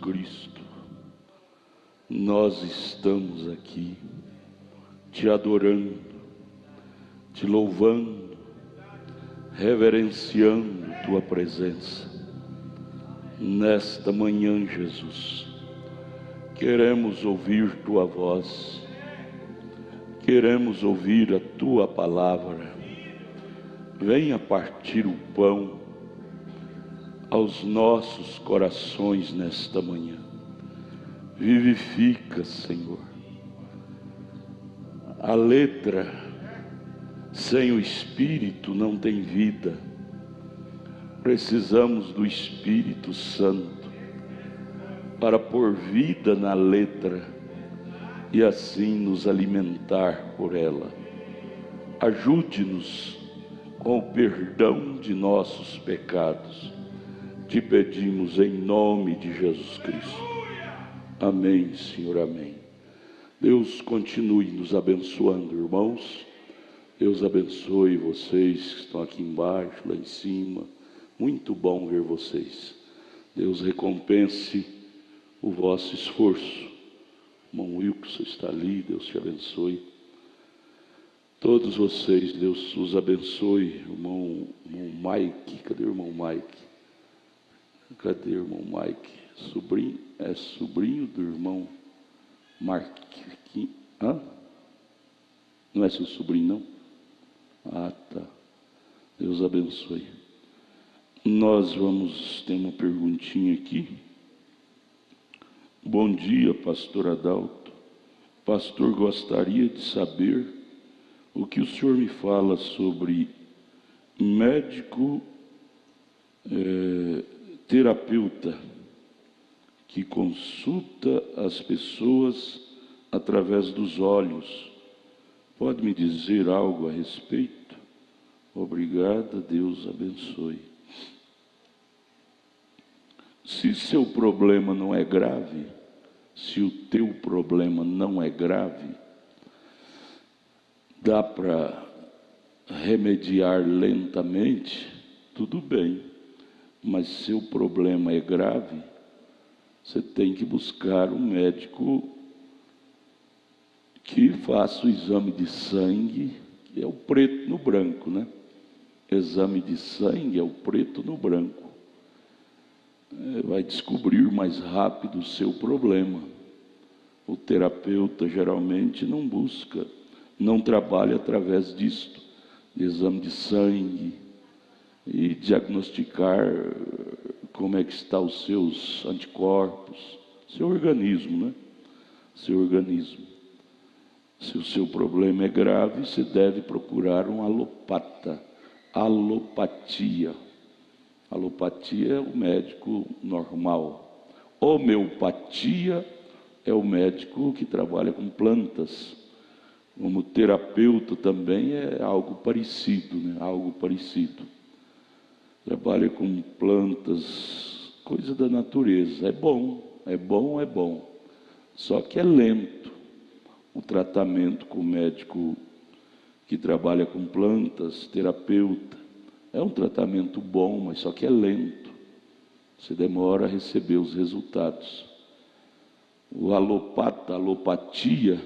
Cristo, nós estamos aqui te adorando, te louvando, reverenciando tua presença. Nesta manhã, Jesus, queremos ouvir tua voz, queremos ouvir a tua palavra. Venha partir o pão aos nossos corações nesta manhã. Vivifica, Senhor. A letra sem o Espírito não tem vida. Precisamos do Espírito Santo para pôr vida na letra e assim nos alimentar por ela. Ajude-nos com o perdão de nossos pecados. Te pedimos em nome de Jesus Cristo. Amém, Senhor, amém. Deus continue nos abençoando, irmãos. Deus abençoe vocês que estão aqui embaixo, lá em cima. Muito bom ver vocês. Deus recompense o vosso esforço. O irmão Wilson está ali, Deus te abençoe. Todos vocês, Deus os abençoe. Irmão Mike, cadê o irmão Mike? Cadê o irmão Mike? Sobrinho do irmão Marquinhos. Hã? Não é seu sobrinho, não? Ah, tá. Deus abençoe. Nós vamos ter uma perguntinha aqui. Bom dia, pastor Adalto. Pastor, gostaria de saber o que o senhor me fala sobre médico terapeuta que consulta as pessoas através dos olhos. Pode me dizer algo a respeito? Obrigada, Deus abençoe. Se seu problema não é grave, se o teu problema não é grave, dá para remediar lentamente, tudo bem. Mas se o problema é grave, você tem que buscar um médico que faça o exame de sangue, que é o preto no branco, né? Exame de sangue é o preto no branco. Vai descobrir mais rápido o seu problema. O terapeuta geralmente não trabalha através disto, de exame de sangue, e diagnosticar como é que está os seus anticorpos, seu organismo, né? Seu organismo. Se o seu problema é grave, você deve procurar um alopata. Alopatia. Alopatia é o médico normal. Homeopatia é o médico que trabalha com plantas. Como terapeuta também é algo parecido, né? Algo parecido. Trabalha com plantas, coisa da natureza. É bom, é bom, é bom. Só que é lento. O tratamento com o médico que trabalha com plantas, terapeuta, é um tratamento bom, mas só que é lento. Você demora a receber os resultados. O alopata, a alopatia,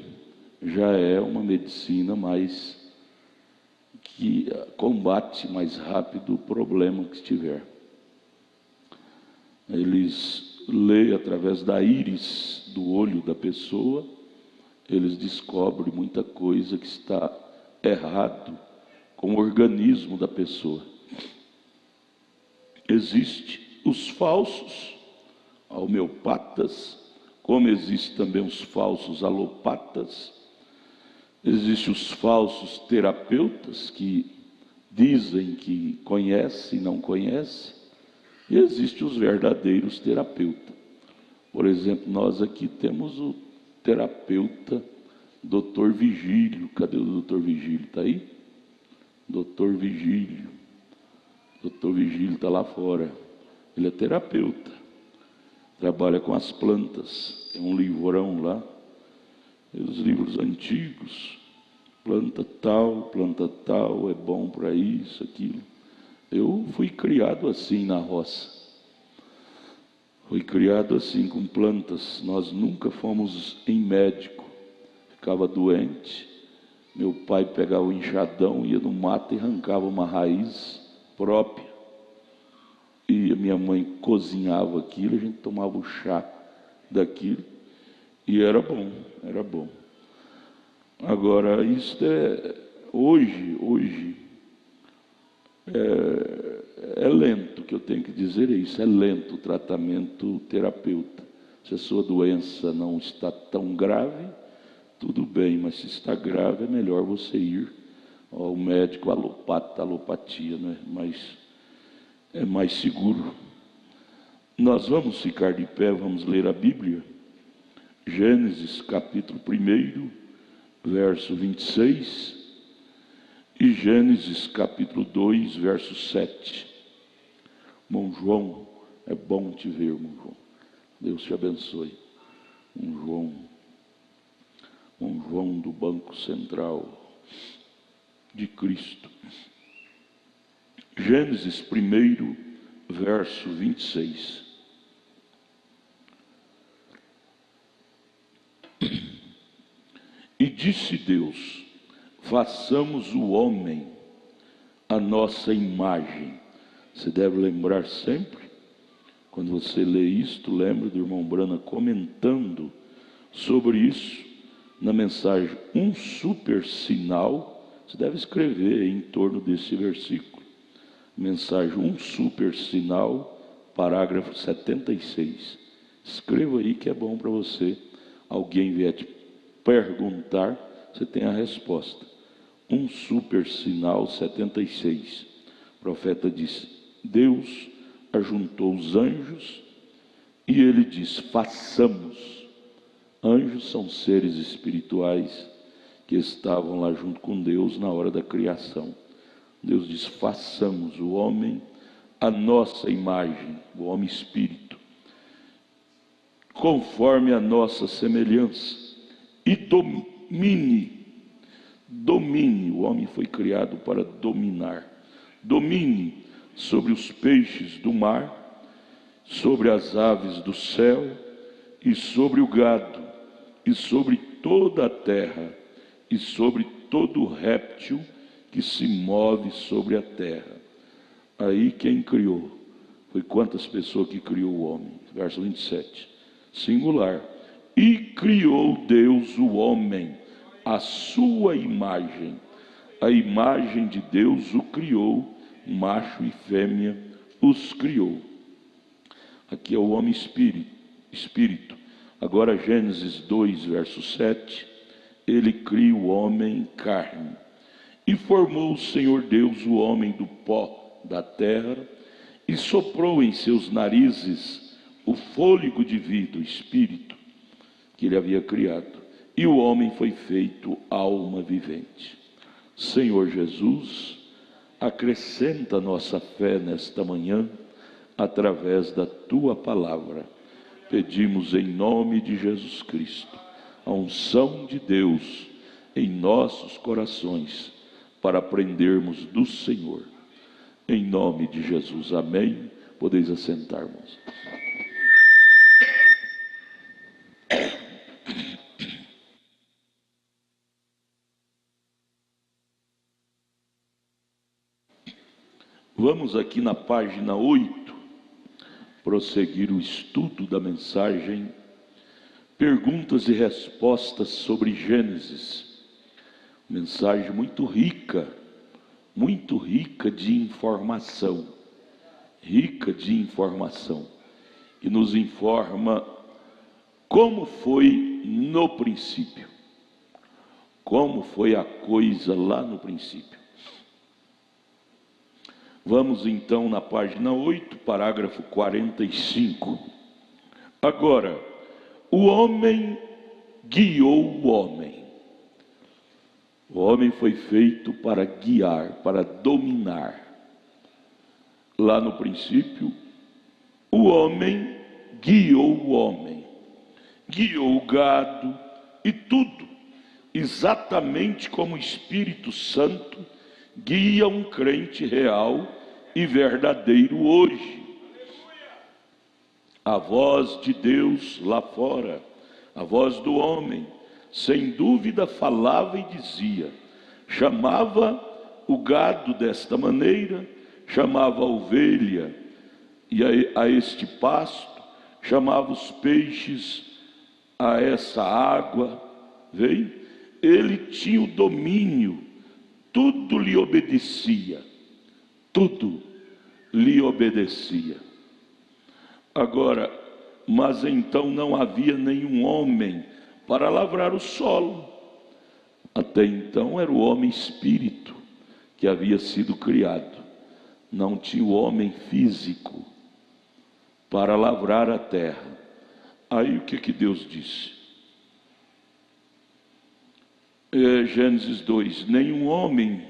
já é uma medicina mais que combate mais rápido o problema que estiver. Eles leem através da íris do olho da pessoa, eles descobrem muita coisa que está errado com o organismo da pessoa. Existem os falsos homeopatas, como existem também os falsos alopatas. Existem os falsos terapeutas que dizem que conhecem e não conhecem. E existem os verdadeiros terapeutas. Por exemplo, nós aqui temos o terapeuta Dr. Vigílio. Cadê o Dr. Vigílio? Está aí? Dr. Vigílio. Dr. Vigílio está lá fora. Ele é terapeuta. Trabalha com as plantas. Tem um livrão lá. Os livros antigos. Planta tal, é bom para isso, aquilo. Eu fui criado assim na roça. Foi criado assim, com plantas. Nós nunca fomos em médico. Ficava doente, meu pai pegava o enxadão, ia no mato e arrancava uma raiz própria. E a minha mãe cozinhava aquilo, a gente tomava o chá daquilo. E era bom, era bom. Agora, isso hoje é lento, que eu tenho que dizer isso, é lento o tratamento terapeuta. Se a sua doença não está tão grave, tudo bem, mas se está grave, é melhor você ir ao médico alopata, alopatia, né? Mas é mais seguro. Nós vamos ficar de pé, vamos ler a Bíblia. Gênesis capítulo 1, verso 26, e Gênesis capítulo 2, verso 7. Irmão João, é bom te ver, irmão João. Deus te abençoe. Irmão João do Banco Central de Cristo. Gênesis 1, verso 26. E disse Deus: façamos o homem à nossa imagem. Você deve lembrar sempre, quando você lê isto, lembra do irmão Brana comentando sobre isso na mensagem, um super sinal. Você deve escrever em torno desse versículo. Mensagem, um super sinal, parágrafo 76. Escreva aí que é bom para você. Alguém vier te perguntar, você tem a resposta. Um super sinal 76. O profeta diz: Deus ajuntou os anjos e ele diz: façamos. Anjos são seres espirituais que estavam lá junto com Deus na hora da criação. Deus diz: façamos o homem à nossa imagem, o homem espírito, conforme a nossa semelhança, e domine, o homem foi criado para dominar, domine sobre os peixes do mar, sobre as aves do céu, e sobre o gado, e sobre toda a terra, e sobre todo réptil que se move sobre a terra. Aí quem criou? Foi quantas pessoas que criou o homem? Verso 27, singular. E criou Deus o homem, à sua imagem. A imagem de Deus o criou, macho e fêmea os criou. Aqui é o homem espírito. Agora Gênesis 2, verso 7, ele cria o homem carne. E formou o Senhor Deus o homem do pó da terra, e soprou em seus narizes o fôlego de vida, o espírito que ele havia criado. E o homem foi feito alma vivente. Senhor Jesus, acrescenta a nossa fé nesta manhã, através da tua palavra. Pedimos em nome de Jesus Cristo, a unção de Deus em nossos corações, para aprendermos do Senhor. Em nome de Jesus, amém. Podeis assentar, irmãos. Vamos aqui na página 8, prosseguir o estudo da mensagem, perguntas e respostas sobre Gênesis. Mensagem muito rica de informação, que nos informa como foi no princípio, como foi a coisa lá no princípio. Vamos então na página 8, parágrafo 45. Agora, o homem guiou o homem. O homem foi feito para guiar, para dominar. Lá no princípio, o homem guiou o homem, guiou o gado e tudo, exatamente como o Espírito Santo guia um crente real e verdadeiro hoje. A voz de Deus lá fora, a voz do homem, sem dúvida falava e dizia, chamava o gado desta maneira, chamava a ovelha e a este pasto, chamava os peixes a essa água, vem? Ele tinha o domínio, tudo lhe obedecia, tudo lhe obedecia. Agora, mas então não havia nenhum homem para lavrar o solo. Até então era o homem espírito que havia sido criado. Não tinha o homem físico para lavrar a terra. Aí o que Deus disse? Gênesis 2, nenhum homem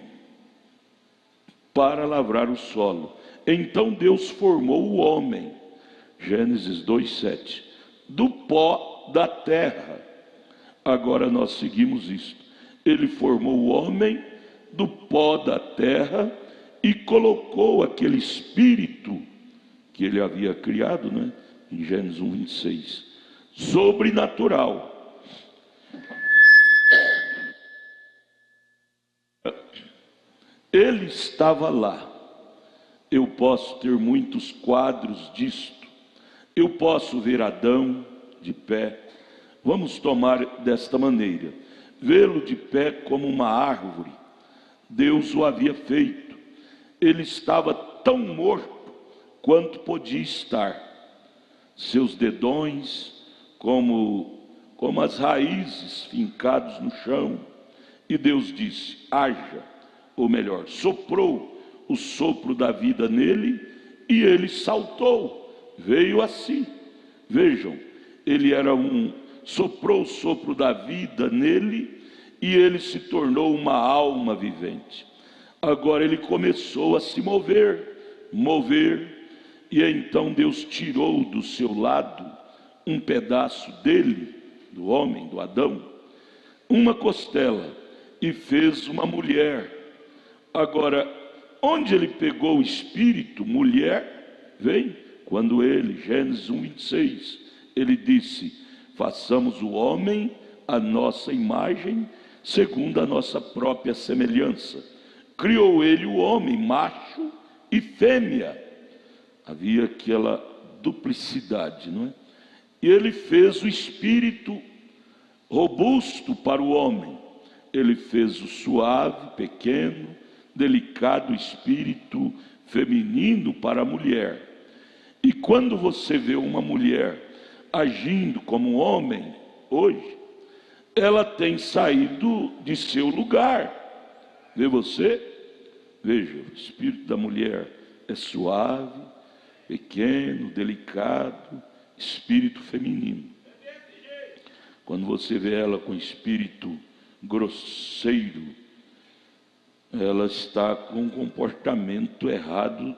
para lavrar o solo. Então Deus formou o homem, Gênesis 2:7, do pó da terra. Agora nós seguimos isto. Ele formou o homem do pó da terra e colocou aquele espírito que ele havia criado, né? Em Gênesis 1:26, sobrenatural. Ele estava lá. Eu posso ter muitos quadros disto. Eu posso ver Adão de pé. Vamos tomar desta maneira: vê-lo de pé como uma árvore. Deus o havia feito. Ele estava tão morto quanto podia estar. Seus dedões como as raízes fincados no chão. E Deus disse: haja, ou melhor, soprou o sopro da vida nele, e ele saltou, veio assim. Vejam, ele era soprou o sopro da vida nele, e ele se tornou uma alma vivente. Agora ele começou a se mover, e então Deus tirou do seu lado um pedaço dele, do homem, do Adão, uma costela, e fez uma mulher. Agora, onde ele pegou o espírito, mulher, vem, quando ele, Gênesis 1:26, ele disse, façamos o homem à nossa imagem, segundo a nossa própria semelhança. Criou ele o homem, macho e fêmea. Havia aquela duplicidade, não é? E ele fez o espírito robusto para o homem. Ele fez o suave, pequeno, delicado espírito feminino para a mulher. E quando você vê uma mulher agindo como um homem, hoje, ela tem saído de seu lugar. Vê você? Veja, o espírito da mulher é suave, pequeno, delicado, espírito feminino. Quando você vê ela com espírito grosseiro, ela está com um comportamento errado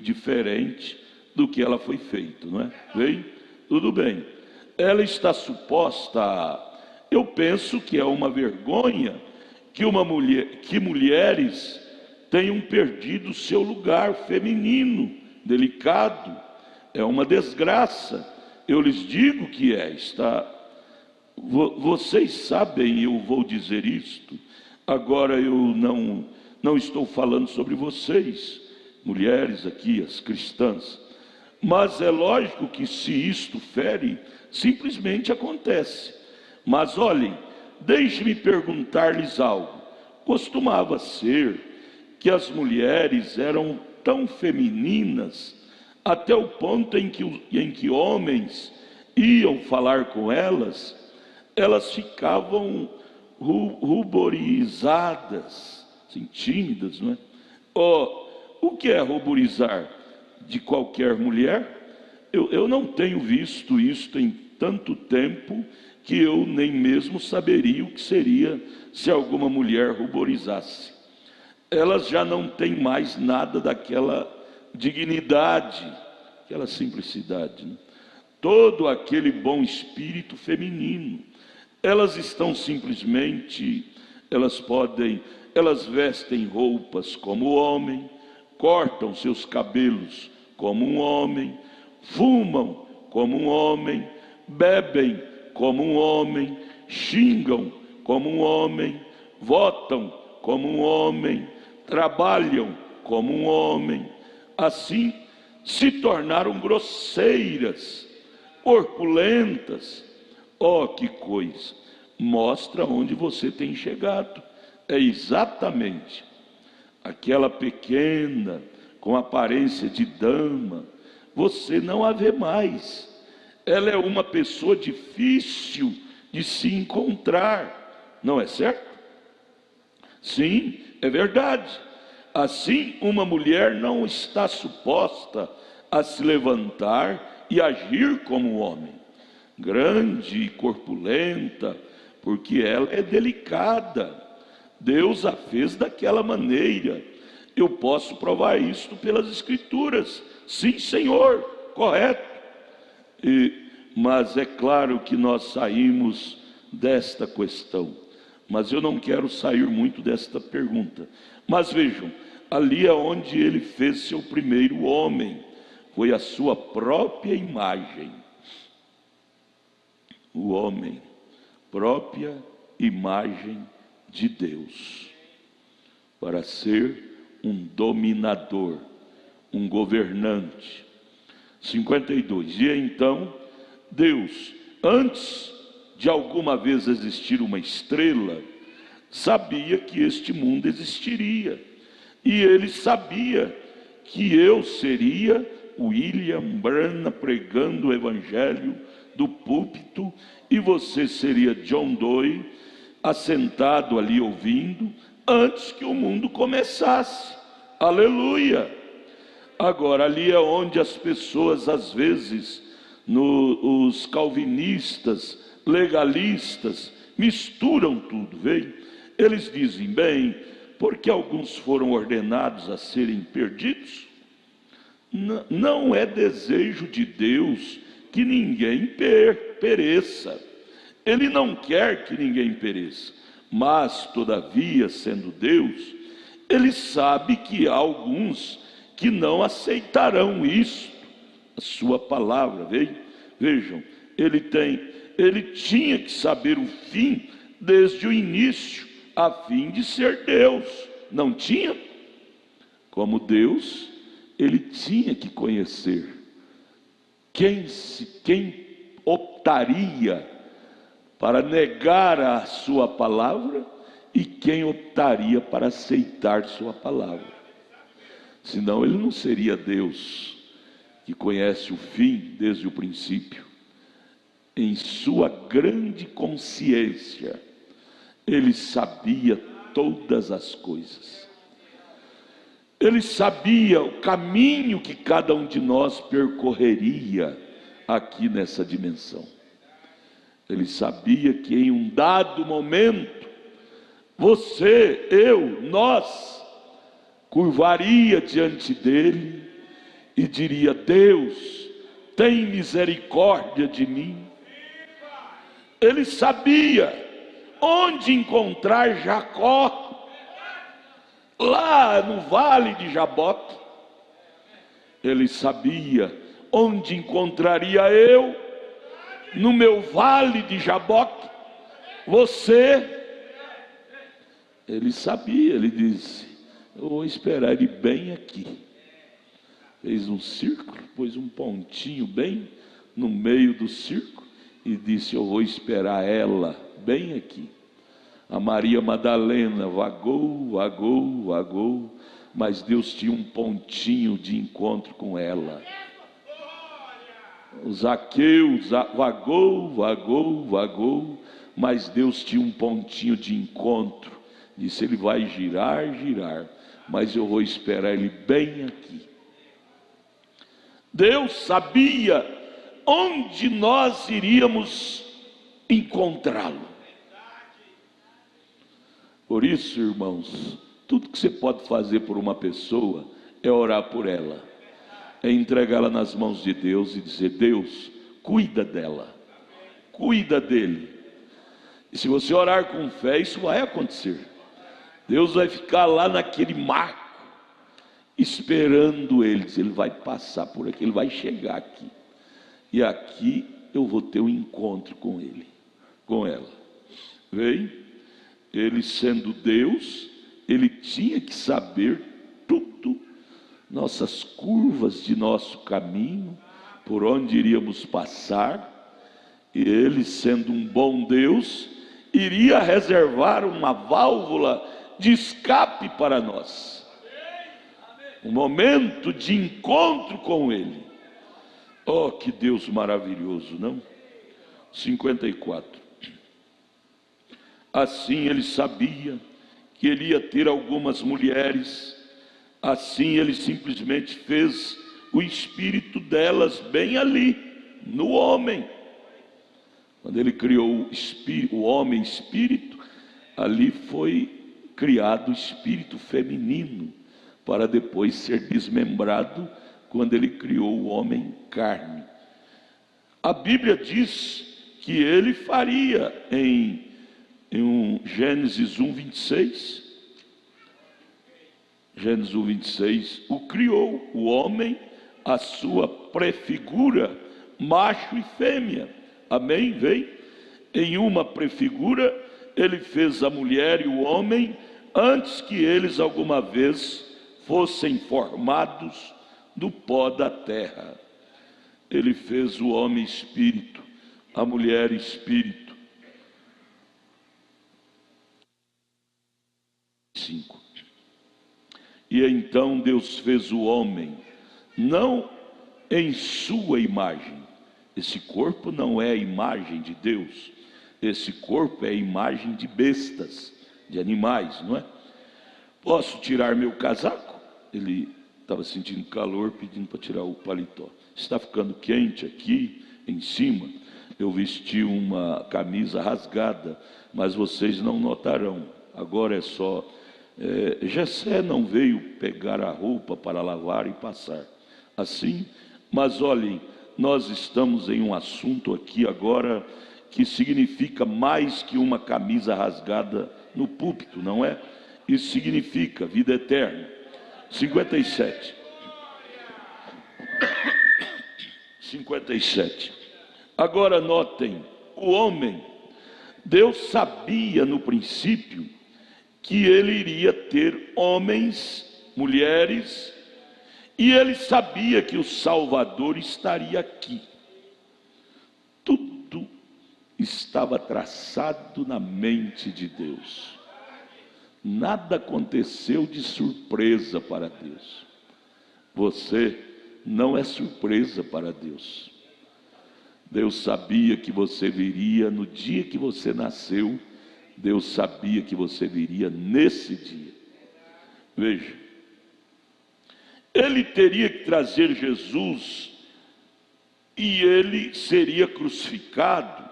diferente do que ela foi feita, não é? Bem, tudo bem. Ela está suposta eu penso que é uma vergonha que mulheres tenham perdido seu lugar feminino, delicado. É uma desgraça. Eu lhes digo que vocês sabem, eu vou dizer isto. Agora eu não estou falando sobre vocês, mulheres aqui, as cristãs. Mas é lógico que se isto fere, simplesmente acontece. Mas olhem, deixe-me perguntar-lhes algo. Costumava ser que as mulheres eram tão femininas, até o ponto em que homens iam falar com elas, elas ficavam ruborizadas, assim, tímidas, não é? O que é ruborizar de qualquer mulher? Eu não tenho visto isto em tanto tempo que eu nem mesmo saberia o que seria se alguma mulher ruborizasse. Elas já não têm mais nada daquela dignidade, aquela simplicidade, né? Todo aquele bom espírito feminino. Elas estão simplesmente, elas vestem roupas como homem, cortam seus cabelos como um homem, fumam como um homem, bebem como um homem, xingam como um homem, votam como um homem, trabalham como um homem. Assim se tornaram grosseiras, corpulentas. Oh, que coisa! Mostra onde você tem chegado. É exatamente aquela pequena, com aparência de dama, você não a vê mais. Ela é uma pessoa difícil de se encontrar, não é certo? Sim, é verdade. Assim, uma mulher não está suposta a se levantar e agir como um homem, grande e corpulenta, porque ela é delicada. Deus a fez daquela maneira. Eu posso provar isto pelas Escrituras. Sim, Senhor, correto. Mas é claro que nós saímos desta questão. Mas eu não quero sair muito desta pergunta. Mas vejam, ali é onde ele fez seu primeiro homem. Foi a sua própria imagem. O homem, própria imagem de Deus, para ser um dominador, um governante. 52. E então Deus, antes de alguma vez existir uma estrela, sabia que este mundo existiria, e ele sabia que eu seria William Branham pregando o evangelho do púlpito, e você seria John Doe assentado ali ouvindo, antes que o mundo começasse. Aleluia! Agora, ali é onde as pessoas, às vezes, os calvinistas, legalistas, misturam tudo, veio? Eles dizem, bem, porque alguns foram ordenados a serem perdidos? Não é desejo de Deus que ninguém pereça. Ele não quer que ninguém pereça, mas, todavia, sendo Deus, ele sabe que há alguns que não aceitarão isso, a sua palavra. Vejam, ele tinha que saber o fim desde o início, a fim de ser Deus. Não tinha? Como Deus, ele tinha que conhecer quem optaria para negar a sua palavra e quem optaria para aceitar sua palavra. Senão ele não seria Deus, que conhece o fim desde o princípio. Em sua grande consciência, ele sabia todas as coisas. Ele sabia o caminho que cada um de nós percorreria aqui nessa dimensão. Ele sabia que em um dado momento, você, eu, nós, curvaria diante dele e diria, Deus, tem misericórdia de mim. Ele sabia onde encontrar Jacó, lá no vale de Jaboque. Ele sabia onde encontraria eu, no meu vale de Jaboque, você. Ele sabia, ele disse, eu vou esperar ele bem aqui. Fez um círculo, pôs um pontinho bem no meio do círculo e disse, eu vou esperar ela bem aqui. A Maria Madalena vagou, mas Deus tinha um pontinho de encontro com ela. O Zaqueu vagou, mas Deus tinha um pontinho de encontro. Disse, ele vai girar, mas eu vou esperar ele bem aqui. Deus sabia onde nós iríamos encontrá-lo. Por isso, irmãos, tudo que você pode fazer por uma pessoa é orar por ela, é entregá-la nas mãos de Deus e dizer, Deus, cuida dela, cuida dele. E se você orar com fé, isso vai acontecer. Deus vai ficar lá naquele marco, esperando ele. Ele vai passar por aqui, ele vai chegar aqui. e aqui eu vou ter um encontro com ele, com ela. Vem, ele sendo Deus, ele tinha que saber tudo, nossas curvas de nosso caminho, por onde iríamos passar. E ele, sendo um bom Deus, iria reservar uma válvula de escape para nós, um momento de encontro com ele. Oh, que Deus maravilhoso, não? 54. Assim ele sabia que ele ia ter algumas mulheres, assim ele simplesmente fez o espírito delas bem ali, no homem. Quando ele criou o homem espírito, ali foi criado o espírito feminino, para depois ser desmembrado quando ele criou o homem carne. A Bíblia diz que ele faria em Gênesis 1:26, Gênesis 1:26, o criou, o homem, a sua prefigura, macho e fêmea. Amém? Vem? Em uma prefigura, ele fez a mulher e o homem, antes que eles alguma vez fossem formados do pó da terra. Ele fez o homem espírito, a mulher espírito. 5. E então Deus fez o homem, não em sua imagem. Esse corpo não é a imagem de Deus. Esse corpo é a imagem de bestas, de animais, não é? Posso tirar meu casaco? Ele estava sentindo calor, pedindo para tirar o paletó. Está ficando quente aqui em cima. Eu vesti uma camisa rasgada, mas vocês não notarão. Agora é só... Jessé não veio pegar a roupa para lavar e passar. Assim, mas olhem, nós estamos em um assunto aqui agora que significa mais que uma camisa rasgada no púlpito, não é? Isso significa vida eterna. 57. 57. Agora notem, o homem, Deus sabia no princípio que ele iria ter homens, mulheres, e ele sabia que o Salvador estaria aqui. Tudo estava traçado na mente de Deus. Nada aconteceu de surpresa para Deus. Você não é surpresa para Deus. Deus sabia que você viria no dia que você nasceu. Deus sabia que você viria nesse dia. Veja, ele teria que trazer Jesus e ele seria crucificado.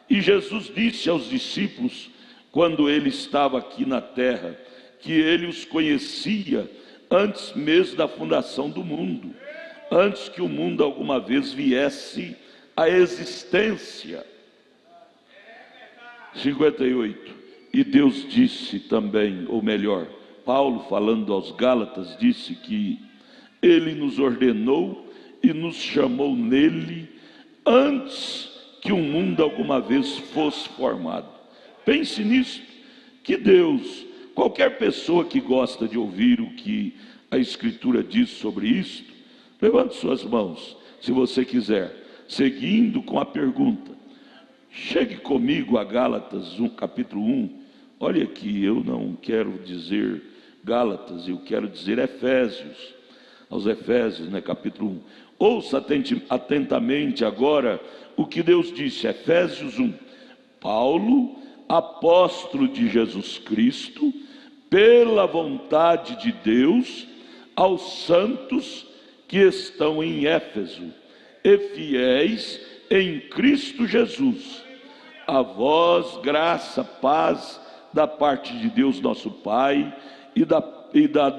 E Jesus disse aos discípulos, quando ele estava aqui na terra, que ele os conhecia antes mesmo da fundação do mundo, antes que o mundo alguma vez viesse à existência. 58. E Deus disse também, ou melhor, Paulo falando aos Gálatas, disse que ele nos ordenou e nos chamou nele antes que o mundo alguma vez fosse formado. Pense nisso, que Deus, qualquer pessoa que gosta de ouvir o que a Escritura diz sobre isto, levante suas mãos, se você quiser, seguindo com a pergunta. Chegue comigo a Gálatas 1, capítulo 1. Olha aqui, eu não quero dizer Gálatas, eu quero dizer Efésios. Aos Efésios, capítulo 1. Ouça atentamente agora o que Deus disse. Efésios 1. Paulo, apóstolo de Jesus Cristo, pela vontade de Deus, aos santos que estão em Éfeso e fiéis em Cristo Jesus. A vós graça, paz da parte de Deus nosso Pai e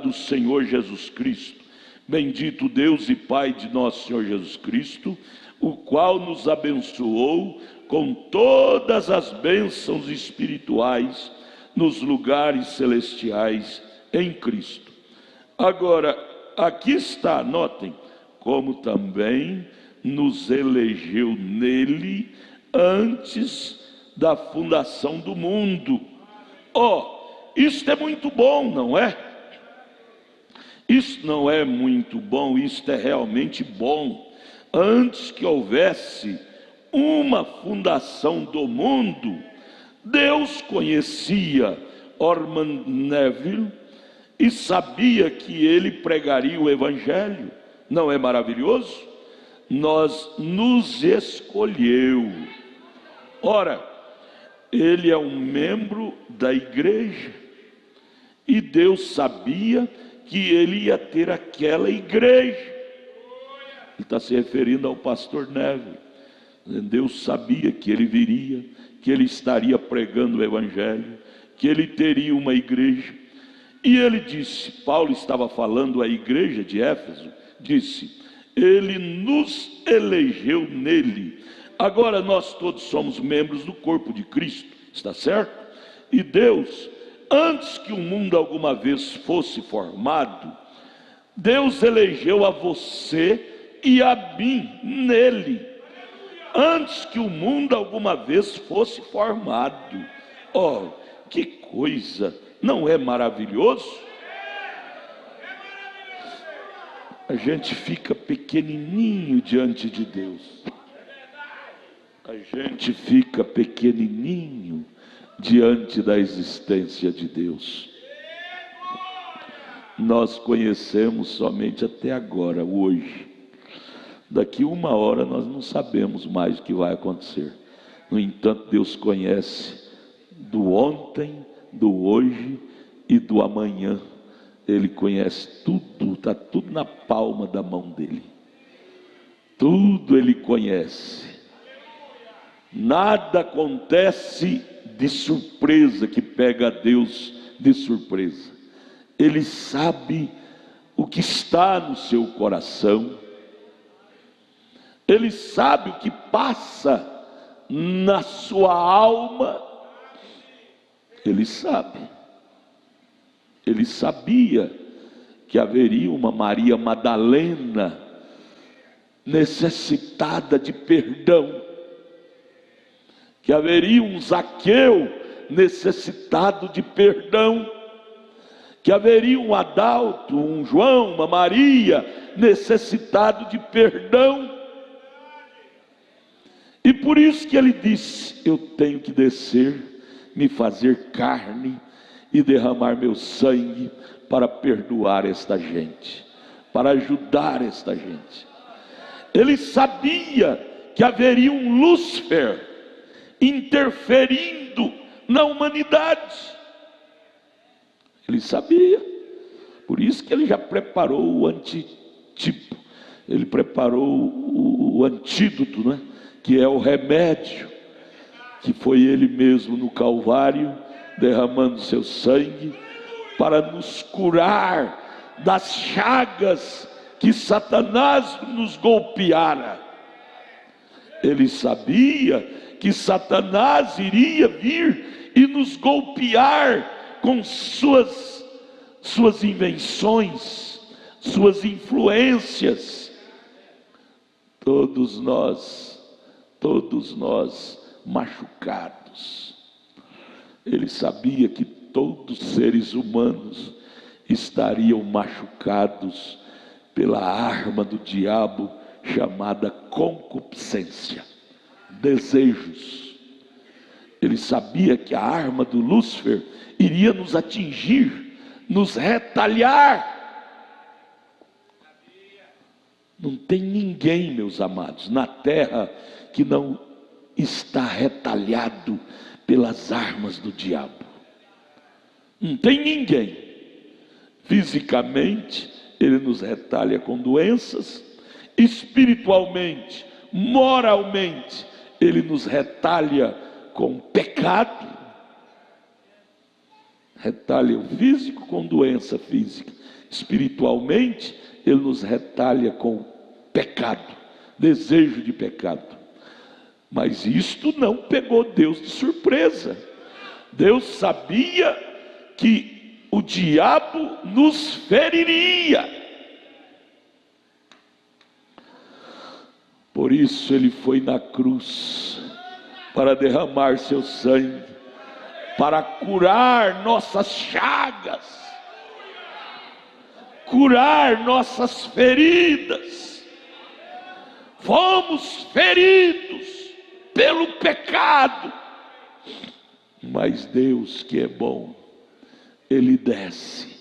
do Senhor Jesus Cristo. Bendito Deus e Pai de nosso Senhor Jesus Cristo, o qual nos abençoou com todas as bênçãos espirituais nos lugares celestiais em Cristo. Agora, aqui está, notem, como também nos elegeu nele antes da fundação do mundo. Isto é muito bom, não é? Isso não é muito bom, isto é realmente bom. Antes que houvesse uma fundação do mundo, Deus conhecia Orman Neville e sabia que ele pregaria o Evangelho. Não é maravilhoso? Nos escolheu. Ora, ele é um membro da igreja, e Deus sabia que ele ia ter aquela igreja. Ele está se referindo ao pastor Neville. Deus sabia que ele viria, que ele estaria pregando o Evangelho, que ele teria uma igreja. E ele disse, Paulo estava falando à igreja de Éfeso, disse, ele nos elegeu nele. Agora nós todos somos membros do corpo de Cristo, está certo? E Deus, antes que o mundo alguma vez fosse formado, Deus elegeu a você e a mim nele, antes que o mundo alguma vez fosse formado. Que coisa, não é maravilhoso? A gente fica pequenininho diante de Deus. A gente fica pequenininho diante da existência de Deus. Nós conhecemos somente até agora, hoje. Daqui uma hora nós não sabemos mais o que vai acontecer. No entanto, Deus conhece do ontem, do hoje e do amanhã. Ele conhece tudo, está tudo na palma da mão dele. Tudo ele conhece. Nada acontece de surpresa que pega a Deus de surpresa. Ele sabe o que está no seu coração. Ele sabe o que passa na sua alma. Ele sabe. Ele sabia que haveria uma Maria Madalena necessitada de perdão, que haveria um Zaqueu necessitado de perdão, que haveria um Adalto, um João, uma Maria necessitado de perdão. E por isso que ele disse, eu tenho que descer, me fazer carne e derramar meu sangue para perdoar esta gente, para ajudar esta gente. Ele sabia que haveria um Lúcifer interferindo na humanidade. Ele sabia, por isso que ele já preparou o antitipo, ele preparou o antídoto, né? Que é o remédio, que foi ele mesmo no Calvário, derramando seu sangue, para nos curar das chagas que Satanás nos golpeara. Ele sabia que Satanás iria vir e nos golpear com suas invenções, suas influências. Todos nós machucados. Ele sabia que todos os seres humanos estariam machucados pela arma do diabo chamada concupiscência, desejos. Ele sabia que a arma do Lúcifer iria nos atingir, nos retalhar. Não tem ninguém, meus amados, na terra que não está retalhado pelas armas do diabo. Não tem ninguém. Fisicamente, ele nos retalha com doenças. Espiritualmente, moralmente, ele nos retalha com pecado. Retalha o físico com doença física. Espiritualmente, ele nos retalha com pecado, desejo de pecado. Mas isto não pegou Deus de surpresa. Deus sabia que o diabo nos feriria. Por isso ele foi na cruz, para derramar seu sangue, para curar nossas chagas, curar nossas feridas. Fomos feridos pelo pecado, mas Deus, que é bom, Ele desce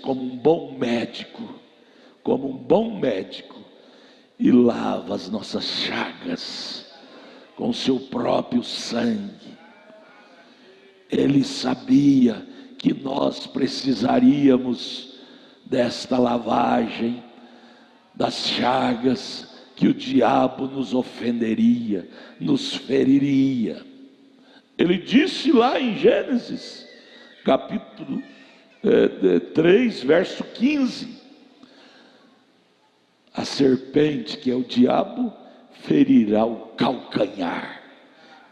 como um bom médico, e lava as nossas chagas com seu próprio sangue. Ele sabia que nós precisaríamos desta lavagem, das chagas, que o diabo nos ofenderia, nos feriria. Ele disse lá em Gênesis, capítulo 3, verso 15: a serpente, que é o diabo, ferirá o calcanhar,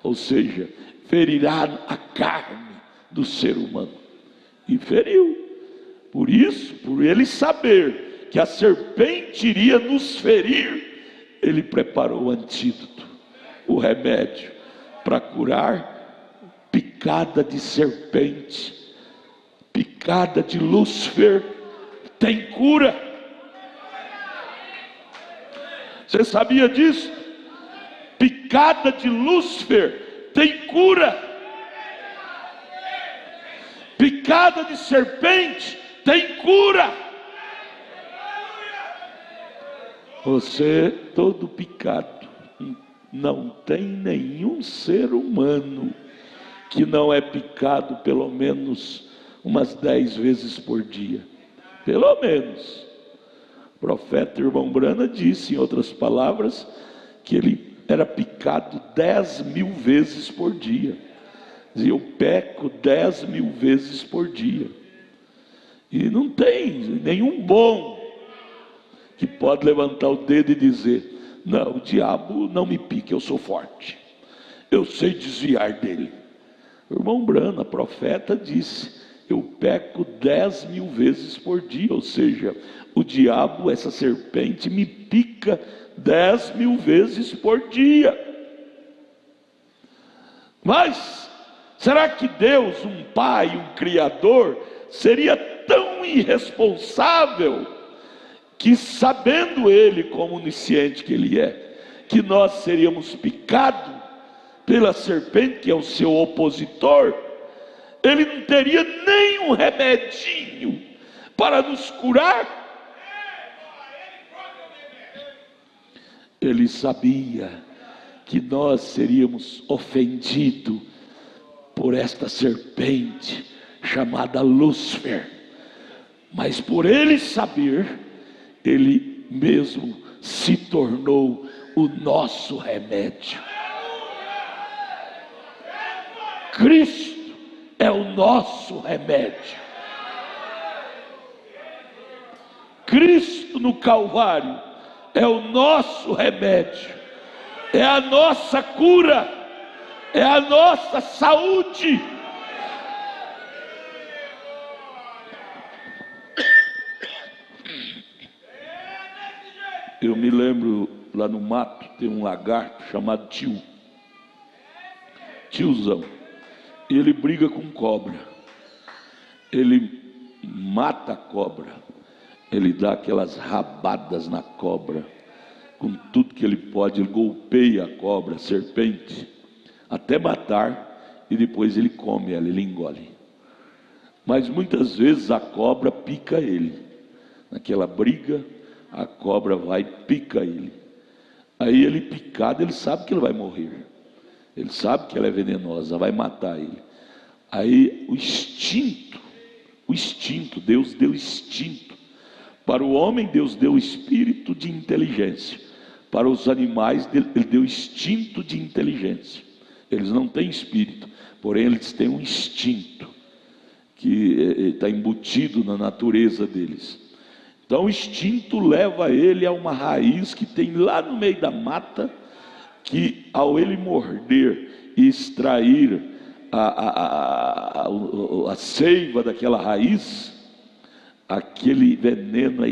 ou seja, ferirá a carne do ser humano. E feriu. Por isso, por ele saber que a serpente iria nos ferir, ele preparou o antídoto, o remédio, para curar picada de serpente, picada de Lúcifer, tem cura. Você sabia disso? Picada de Lúcifer tem cura. Picada de serpente tem cura. Você, todo picado, não tem nenhum ser humano que não é picado pelo menos umas 10 vezes por dia. Pelo menos. O profeta irmão Brana disse, em outras palavras, que ele era picado 10.000 vezes por dia. Dizia, eu peco 10.000 vezes por dia. E não tem nenhum bom que pode levantar o dedo e dizer, não, o diabo não me pica, eu sou forte, eu sei desviar dele. O irmão Brana, profeta, disse, eu peco 10.000 vezes por dia, ou seja, o diabo, essa serpente, me pica 10.000 vezes por dia. Mas será que Deus, um pai, um criador, seria tão irresponsável que, sabendo ele como onisciente que ele é, que nós seríamos picados pela serpente, que é o seu opositor, ele não teria nem um remedinho para nos curar? Ele sabia que nós seríamos ofendidos por esta serpente chamada Lúcifer, mas por ele saber, ele mesmo se tornou o nosso remédio. Cristo é o nosso remédio. Cristo no Calvário é o nosso remédio, é a nossa cura, é a nossa saúde. Eu me lembro, lá no mato tem um lagarto chamado tiozão. Ele briga com cobra, ele mata a cobra, ele dá aquelas rabadas na cobra, com tudo que ele pode, ele golpeia a cobra, a serpente, até matar, e depois ele come ela, ele engole. Mas muitas vezes a cobra pica ele, naquela briga, a cobra vai e pica ele. Aí ele picado, ele sabe que ele vai morrer, ele sabe que ela é venenosa, vai matar ele. Aí o instinto, Deus deu instinto. Para o homem, Deus deu espírito de inteligência. Para os animais, Ele deu instinto de inteligência. Eles não têm espírito, porém eles têm um instinto que está embutido na natureza deles. Então o instinto leva ele a uma raiz que tem lá no meio da mata, que ao ele morder e extrair a seiva daquela raiz, aquele veneno é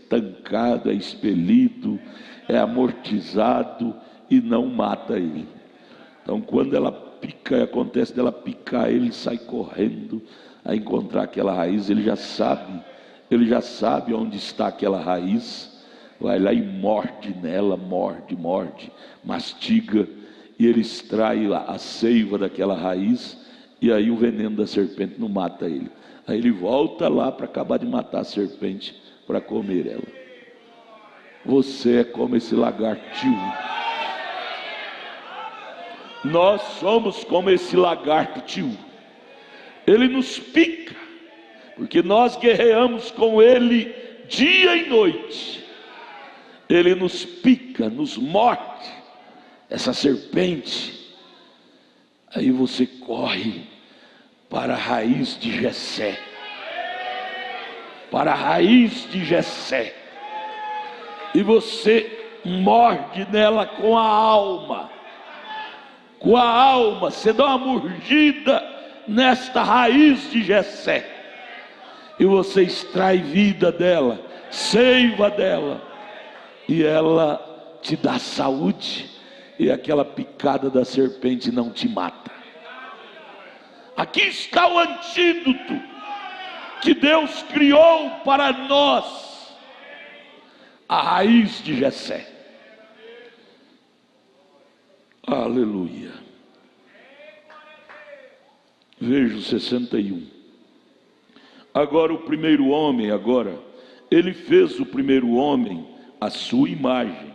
estancado, é expelido, é amortizado e não mata ele. Então, quando ela pica, acontece dela picar, ele sai correndo a encontrar aquela raiz. Ele já sabe onde está aquela raiz, vai lá e morde nela, morde, mastiga, e ele extrai a seiva daquela raiz, e aí o veneno da serpente não mata ele. Aí ele volta lá para acabar de matar a serpente, para comer ela. Você é como esse lagartio. Nós somos como esse lagartio. Ele nos pica, porque nós guerreamos com ele dia e noite. Ele nos pica, nos morde, essa serpente. Aí você corre para a raiz de Jessé, para a raiz de Jessé, e você morde nela com a alma, você dá uma mordida nesta raiz de Jessé, e você extrai vida dela, seiva dela, e ela te dá saúde, e aquela picada da serpente não te mata. Aqui está o antídoto que Deus criou para nós, a raiz de Jessé. Aleluia. Veja o 61. Agora o primeiro homem, ele fez o primeiro homem à sua imagem,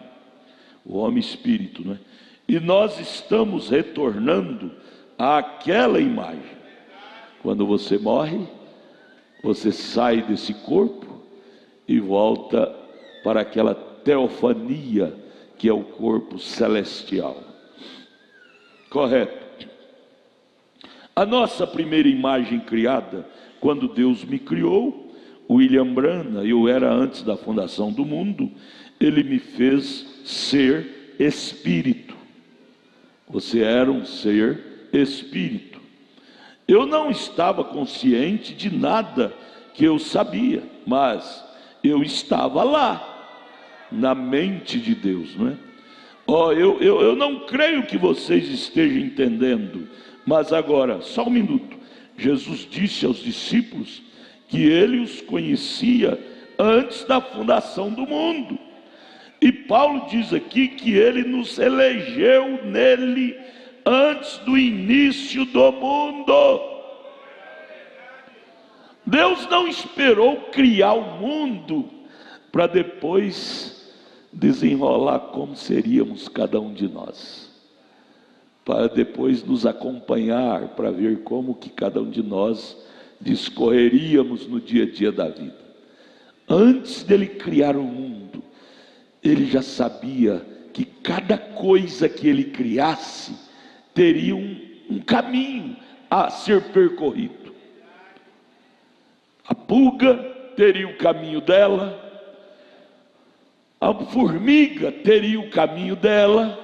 o homem espírito, né? E nós estamos retornando àquela imagem. Quando você morre, você sai desse corpo e volta para aquela teofania que é o corpo celestial. Correto. A nossa primeira imagem criada, quando Deus me criou, William Branham, eu era antes da fundação do mundo, ele me fez ser espírito. Você era um ser espírito. Eu não estava consciente de nada que eu sabia, mas eu estava lá, na mente de Deus, não é? Eu não creio que vocês estejam entendendo, mas agora, só um minuto. Jesus disse aos discípulos que ele os conhecia antes da fundação do mundo. E Paulo diz aqui que ele nos elegeu nele antes do início do mundo. Deus não esperou criar o mundo para depois desenrolar como seríamos cada um de nós, para depois nos acompanhar, para ver como que cada um de nós discorreríamos no dia a dia da vida. Antes dele criar o mundo, ele já sabia que cada coisa que ele criasse teria um caminho a ser percorrido. A pulga teria o caminho dela, a formiga teria o caminho dela,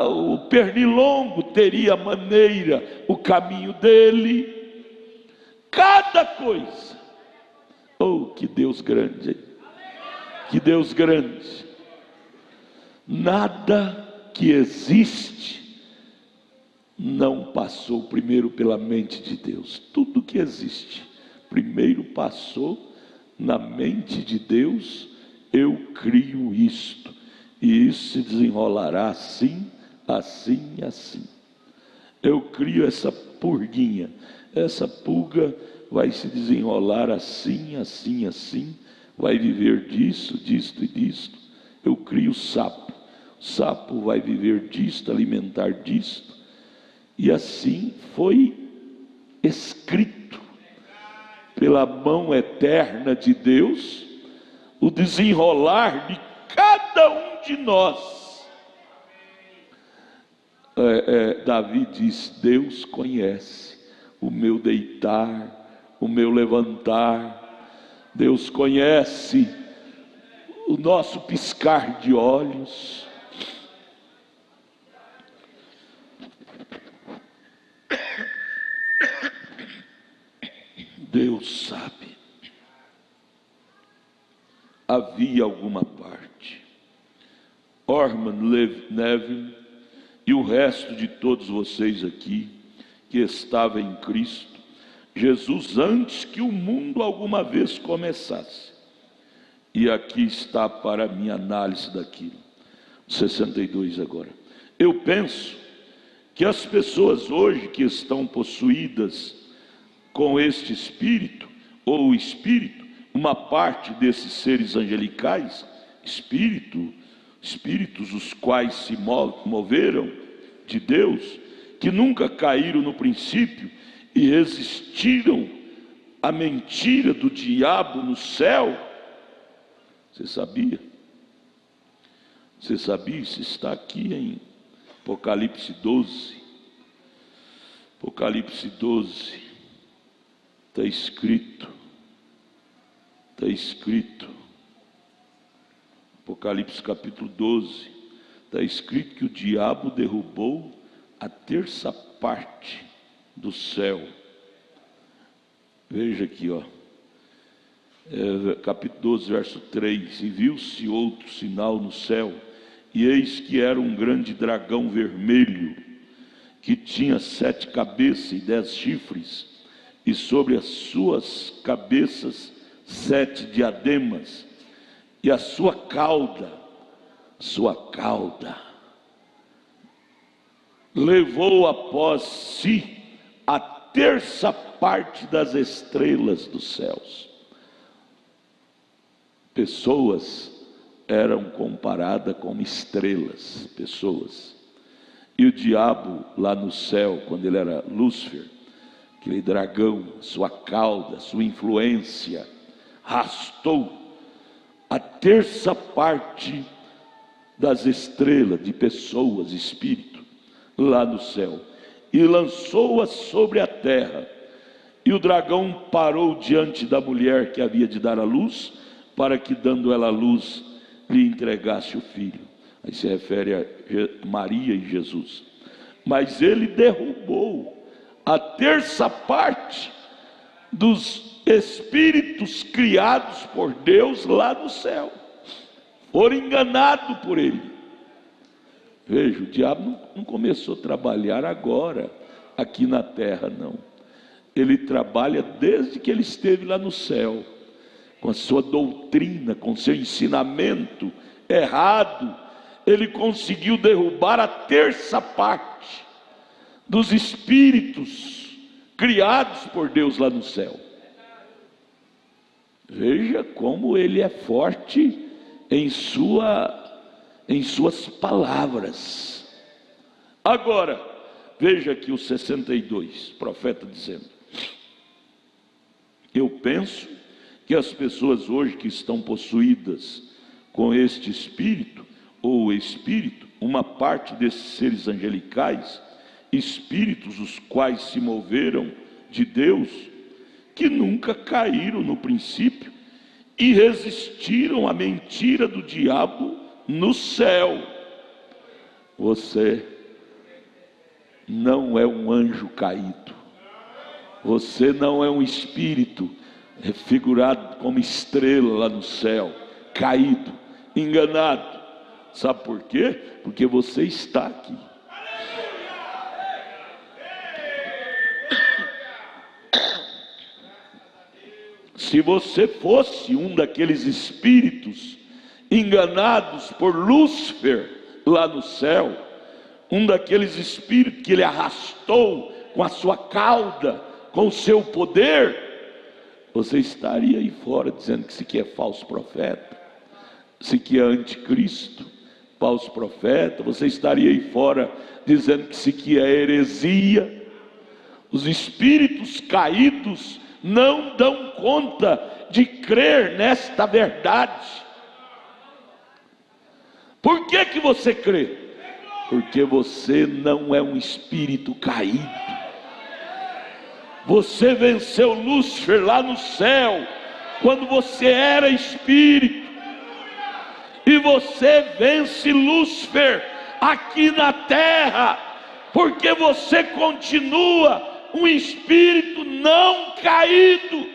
o pernilongo teria a maneira, o caminho dele. Cada coisa. Oh, que Deus grande, hein? Que Deus grande. Nada que existe não passou primeiro pela mente de Deus. Tudo que existe primeiro passou na mente de Deus. Eu crio isto, e isso se desenrolará assim, assim, assim. Eu crio essa pulguinha, essa pulga vai se desenrolar assim, assim, assim, vai viver disso, disto e disto. Eu crio o sapo vai viver disto, alimentar disto, e assim foi escrito pela mão eterna de Deus o desenrolar de cada um de nós. Davi diz: Deus conhece o meu deitar, o meu levantar. Deus conhece o nosso piscar de olhos. Deus sabe. havia alguma parte. Orman Neville e o resto de todos vocês aqui que estava em Cristo Jesus antes que o mundo alguma vez começasse. E aqui está para a minha análise daquilo. 62 agora. Eu penso que as pessoas hoje que estão possuídas com este espírito, ou o espírito, uma parte desses seres angelicais, espíritos os quais se moveram de Deus, que nunca caíram no princípio e resistiram à mentira do diabo no céu. Você sabia? Você sabia? Isso está aqui em Apocalipse 12. Apocalipse 12. Está escrito. Apocalipse capítulo 12. Está escrito que o diabo derrubou a terça parte do céu. Veja aqui, capítulo 12, verso 3. E viu-se outro sinal no céu, e eis que era um grande dragão vermelho, que tinha 7 cabeças e 10 chifres, e sobre as suas cabeças 7 diademas, e a sua cauda levou após si a terça parte das estrelas dos céus. Pessoas eram comparadas como estrelas, pessoas. E o diabo lá no céu, quando ele era Lúcifer, aquele dragão, sua cauda, sua influência, arrastou a terça parte das estrelas, de pessoas, espírito, lá no céu, e lançou-as sobre a terra. E o dragão parou diante da mulher que havia de dar à luz, para que, dando ela a luz, lhe entregasse o filho. Aí se refere a Maria e Jesus. Mas ele derrubou a terça parte dos espíritos criados por Deus lá no céu. Foram enganados por ele. Veja, o diabo não começou a trabalhar agora, aqui na terra, não. Ele trabalha desde que ele esteve lá no céu, com a sua doutrina, com seu ensinamento errado. Ele conseguiu derrubar a terça parte dos espíritos criados por Deus lá no céu. Veja como ele é forte em suas palavras. Agora, veja aqui o 62, profeta dizendo: eu penso que as pessoas hoje que estão possuídas com este espírito, ou espírito, uma parte desses seres angelicais, espíritos os quais se moveram de Deus, que nunca caíram no princípio e resistiram à mentira do diabo no céu. Você não é um anjo caído, você não é um espírito figurado como estrela lá no céu, caído, enganado. Sabe por quê? Porque você está aqui. Se você fosse um daqueles espíritos enganados por Lúcifer lá no céu, um daqueles espíritos que ele arrastou com a sua cauda, com o seu poder, você estaria aí fora dizendo que isso aqui é falso profeta, isso aqui é anticristo, falso profeta. Você estaria aí fora dizendo que isso aqui é heresia. Os espíritos caídos não dão conta de crer nesta verdade. Por que que você crê? Porque você não é um espírito caído. Você venceu Lúcifer lá no céu, quando você era espírito. E você vence Lúcifer aqui na terra, porque você continua um espírito não caído.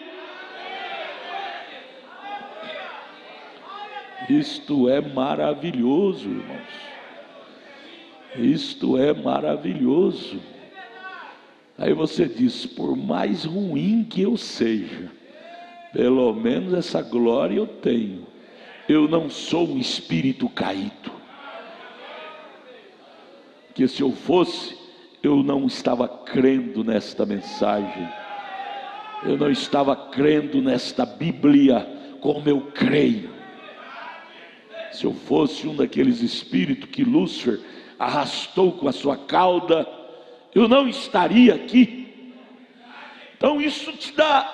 Isto é maravilhoso, irmãos. Isto é maravilhoso. Aí você diz: por mais ruim que eu seja, pelo menos essa glória eu tenho. Eu não sou um espírito caído. Porque se eu fosse, eu não estava crendo nesta mensagem. Eu não estava crendo nesta Bíblia como eu creio. Se eu fosse um daqueles espíritos que Lúcifer arrastou com a sua cauda, eu não estaria aqui. Então isso te dá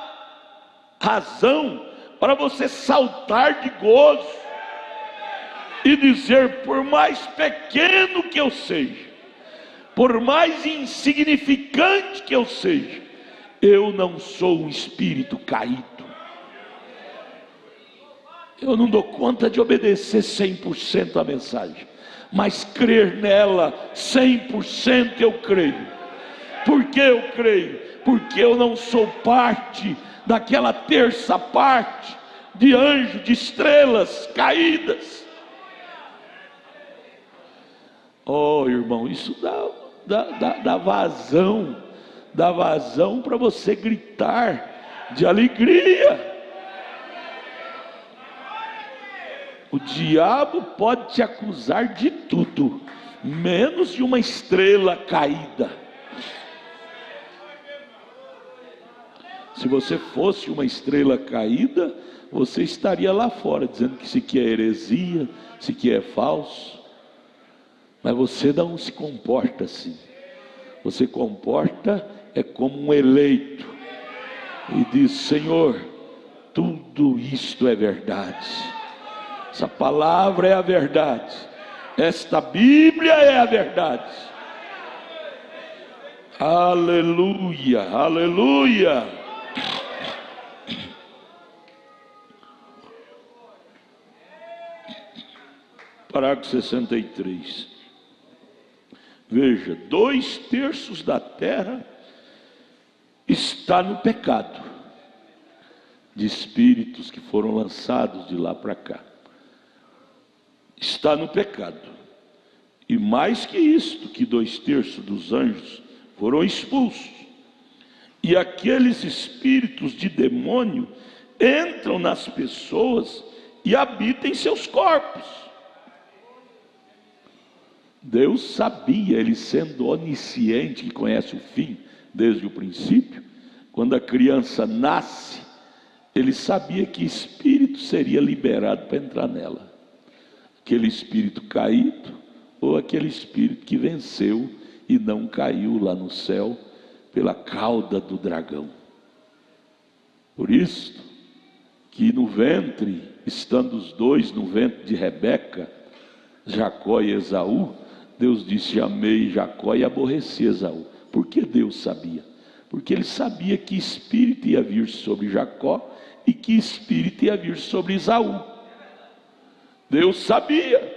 razão para você saltar de gozo e dizer: por mais pequeno que eu seja, por mais insignificante que eu seja, eu não sou um espírito caído. Eu não dou conta de obedecer 100% a mensagem, mas crer nela 100% eu creio. Por que eu creio? Porque eu não sou parte daquela terça parte de anjos, de estrelas caídas. Oh, irmão, isso dá vazão para você gritar de alegria. O diabo pode te acusar de tudo, menos de uma estrela caída. Se você fosse uma estrela caída, você estaria lá fora dizendo que isso aqui é heresia, isso aqui é falso. Mas você não se comporta assim. Você comporta como um eleito e diz: Senhor, tudo isto é verdade. Essa palavra é a verdade. Esta Bíblia é a verdade. Aleluia, aleluia. Parágrafo 63. Veja, 2/3 da terra está no pecado, de espíritos que foram lançados de lá para cá. Está no pecado. E mais que isto, que 2/3 dos anjos foram expulsos. E aqueles espíritos de demônio entram nas pessoas e habitam em seus corpos. Deus sabia, Ele sendo onisciente, que conhece o fim desde o princípio, quando a criança nasce, Ele sabia que espírito seria liberado para entrar nela. Aquele espírito caído, ou aquele espírito que venceu e não caiu lá no céu pela cauda do dragão. Por isso que no ventre, estando os dois no ventre de Rebeca, Jacó e Esaú, Deus disse: amei Jacó e aborreci Esaú. Por que Deus sabia? Porque Ele sabia que espírito ia vir sobre Jacó e que espírito ia vir sobre Esaú. Deus sabia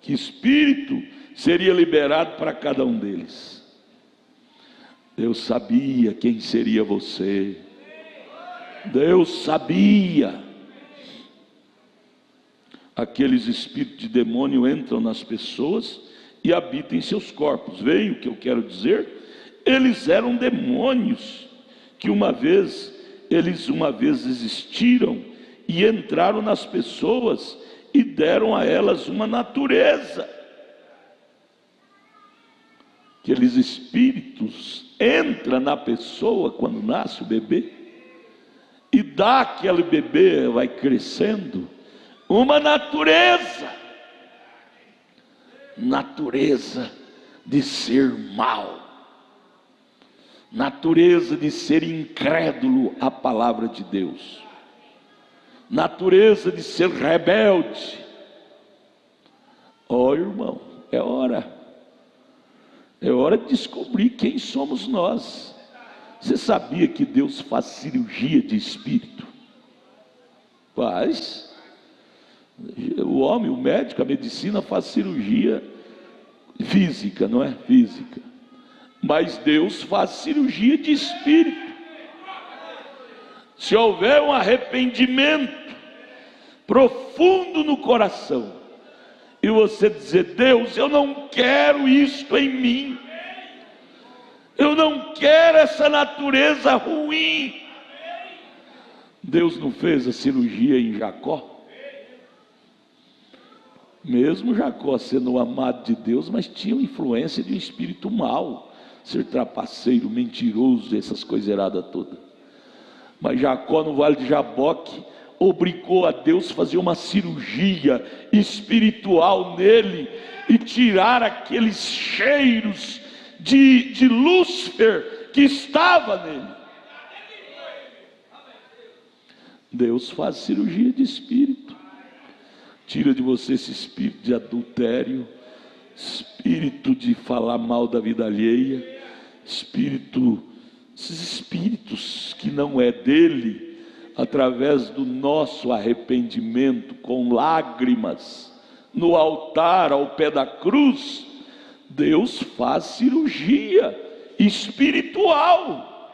que espírito seria liberado para cada um deles. Deus sabia quem seria você. Deus sabia. Aqueles espíritos de demônio entram nas pessoas e habitam em seus corpos. Veio o que eu quero dizer? Eles eram demônios que uma vez existiram e entraram nas pessoas e deram a elas uma natureza. Aqueles espíritos entram na pessoa quando nasce o bebê e dá aquele bebê, vai crescendo, uma natureza de ser mau, natureza de ser incrédulo à palavra de Deus, natureza de ser rebelde. Ó, irmão, é hora de descobrir quem somos nós. Você sabia que Deus faz cirurgia de espírito? Faz. O homem, o médico, a medicina faz cirurgia física, não é? Física. Mas Deus faz cirurgia de espírito. Se houver um arrependimento profundo no coração, e você dizer: Deus, eu não quero isto em mim, eu não quero essa natureza ruim. Deus não fez a cirurgia em Jacó? Mesmo Jacó sendo o amado de Deus, mas tinha influência de um espírito mau, ser trapaceiro, mentiroso, essas coisas erradas todas. Mas Jacó, no vale de Jaboque, obrigou a Deus a fazer uma cirurgia espiritual nele e tirar aqueles cheiros de Lúcifer que estava nele. Deus faz cirurgia de espírito, tira de você esse espírito de adultério, espírito de falar mal da vida alheia, esses espíritos que não é dele. Através do nosso arrependimento, com lágrimas, no altar, ao pé da cruz, Deus faz cirurgia espiritual.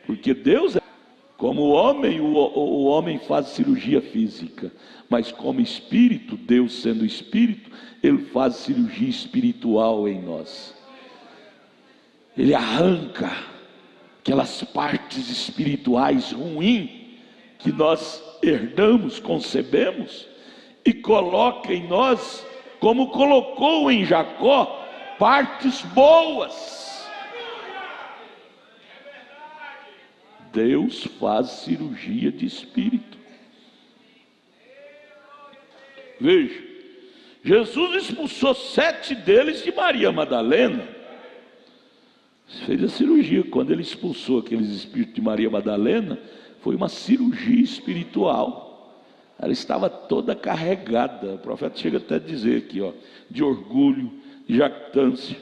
Porque Deus é como o homem, o homem faz cirurgia física, mas como espírito, Deus sendo espírito, Ele faz cirurgia espiritual em nós. Ele arranca aquelas partes espirituais ruins que nós herdamos, concebemos, e coloca em nós, como colocou em Jacó, partes boas. Deus faz cirurgia de espírito. Veja, Jesus expulsou 7 deles de Maria Madalena. Fez a cirurgia. Quando ele expulsou aqueles espíritos de Maria Madalena, foi uma cirurgia espiritual. Ela estava toda carregada. O profeta chega até a dizer aqui, de orgulho, de jactância,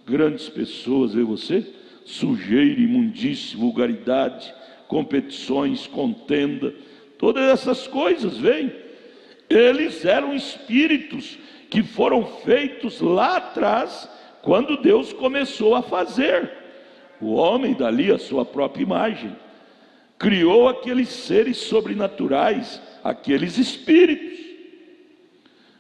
grandes pessoas, vê você? Sujeira, imundície, vulgaridade, competições, contenda, todas essas coisas, vêm. Eles eram espíritos que foram feitos lá atrás, quando Deus começou a fazer o homem dali a sua própria imagem, criou aqueles seres sobrenaturais, aqueles espíritos.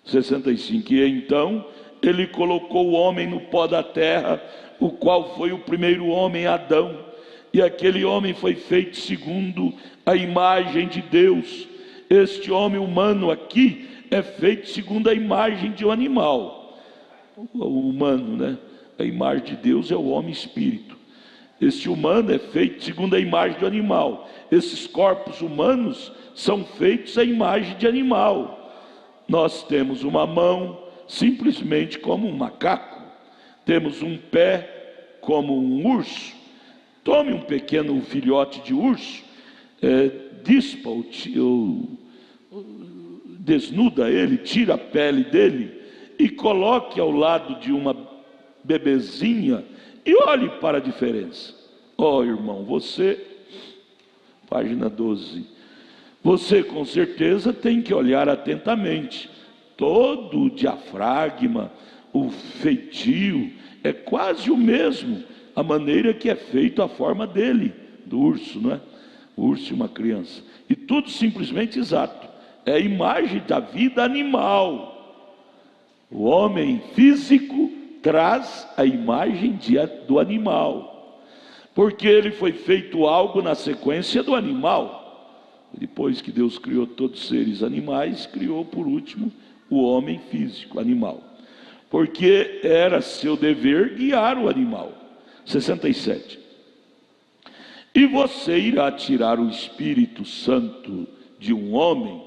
65. E então ele colocou o homem no pó da terra, o qual foi o primeiro homem, Adão, e aquele homem foi feito segundo a imagem de Deus. Este homem humano aqui é feito segundo a imagem de um animal. O humano, né? A imagem de Deus é o homem espírito. Este humano é feito segundo a imagem do animal. Esses corpos humanos são feitos à imagem de animal. Nós temos uma mão simplesmente como um macaco, temos um pé como um urso. Tome um pequeno filhote de urso, dispa ou desnuda ele, tira a pele dele e coloque ao lado de uma bebezinha e olhe para a diferença. Irmão, você, página 12, você com certeza tem que olhar atentamente. Todo o diafragma, o feitio é quase o mesmo, a maneira que é feito a forma dele, do urso, não é? O urso e uma criança, e tudo simplesmente exato, é a imagem da vida animal. O homem físico traz a imagem do animal, porque ele foi feito algo na sequência do animal. Depois que Deus criou todos os seres animais, criou por último o homem físico, animal, porque era seu dever guiar o animal. 67. E você irá tirar o Espírito Santo de um homem,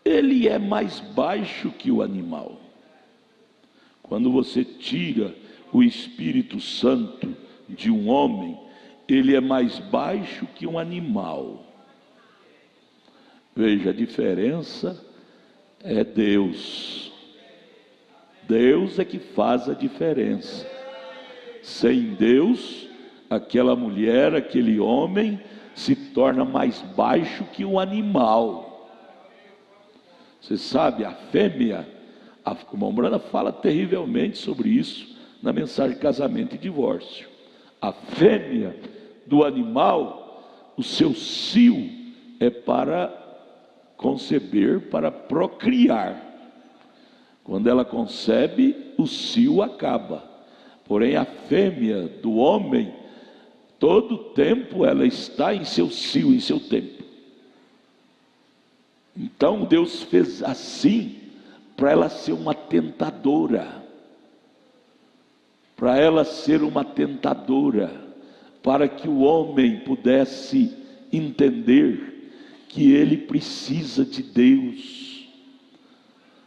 ele é mais baixo que o animal. Quando você tira o Espírito Santo de um homem, ele é mais baixo que um animal. Veja, a diferença é Deus. Deus é que faz a diferença. Sem Deus, aquela mulher, aquele homem se torna mais baixo que um animal. Você sabe, a fêmea, a irmã Brana fala terrivelmente sobre isso na mensagem de casamento e divórcio. A fêmea do animal, o seu cio é para conceber para procriar. Quando ela concebe, o cio acaba. Porém, a fêmea do homem, todo o tempo ela está em seu cio, em seu tempo. Então Deus fez assim para ela ser uma tentadora. Para ela ser uma tentadora, para que o homem pudesse entender que ele precisa de Deus,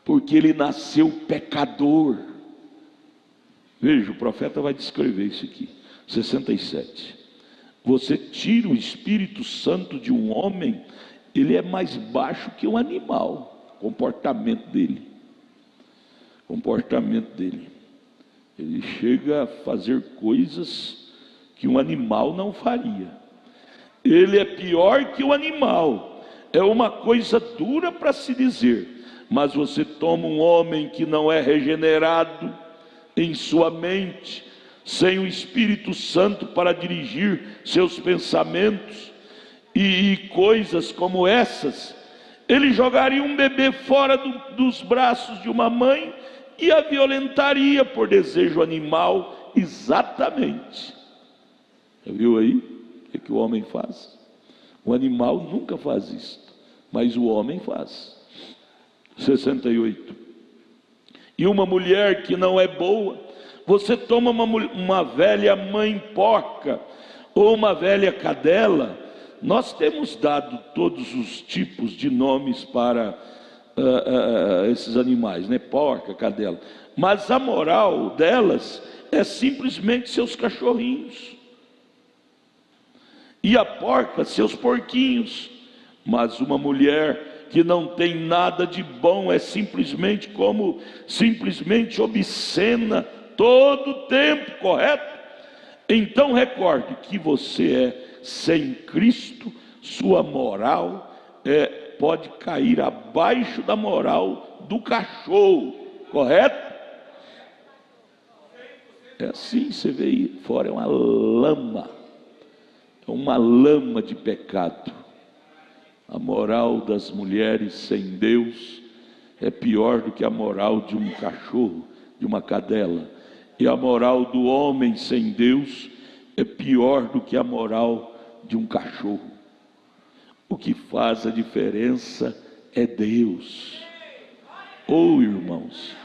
porque ele nasceu pecador. Veja, o profeta vai descrever isso aqui, 67. Você tira o Espírito Santo de um homem, ele é mais baixo que um animal, comportamento dele. Ele chega a fazer coisas que um animal não faria. Ele é pior que o animal. É uma coisa dura para se dizer, mas você toma um homem que não é regenerado em sua mente, sem o Espírito Santo para dirigir seus pensamentos, e coisas como essas, ele jogaria um bebê fora dos braços de uma mãe e a violentaria por desejo animal, exatamente. Já viu aí o que o homem faz? O animal nunca faz isso, mas o homem faz. 68. E uma mulher que não é boa, você toma uma velha mãe porca, ou uma velha cadela. Nós temos dado todos os tipos de nomes para esses animais, né? Porca, cadela. Mas a moral delas é simplesmente seus cachorrinhos. E a porca, seus porquinhos. Mas uma mulher que não tem nada de bom é simplesmente obscena todo o tempo, correto? Então recorde que você é sem Cristo, sua moral pode cair abaixo da moral do cachorro, correto? É assim, você vê aí fora, é uma lama de pecado. A moral das mulheres sem Deus é pior do que a moral de um cachorro, de uma cadela. E a moral do homem sem Deus é pior do que a moral de um cachorro. O que faz a diferença é Deus. Irmãos,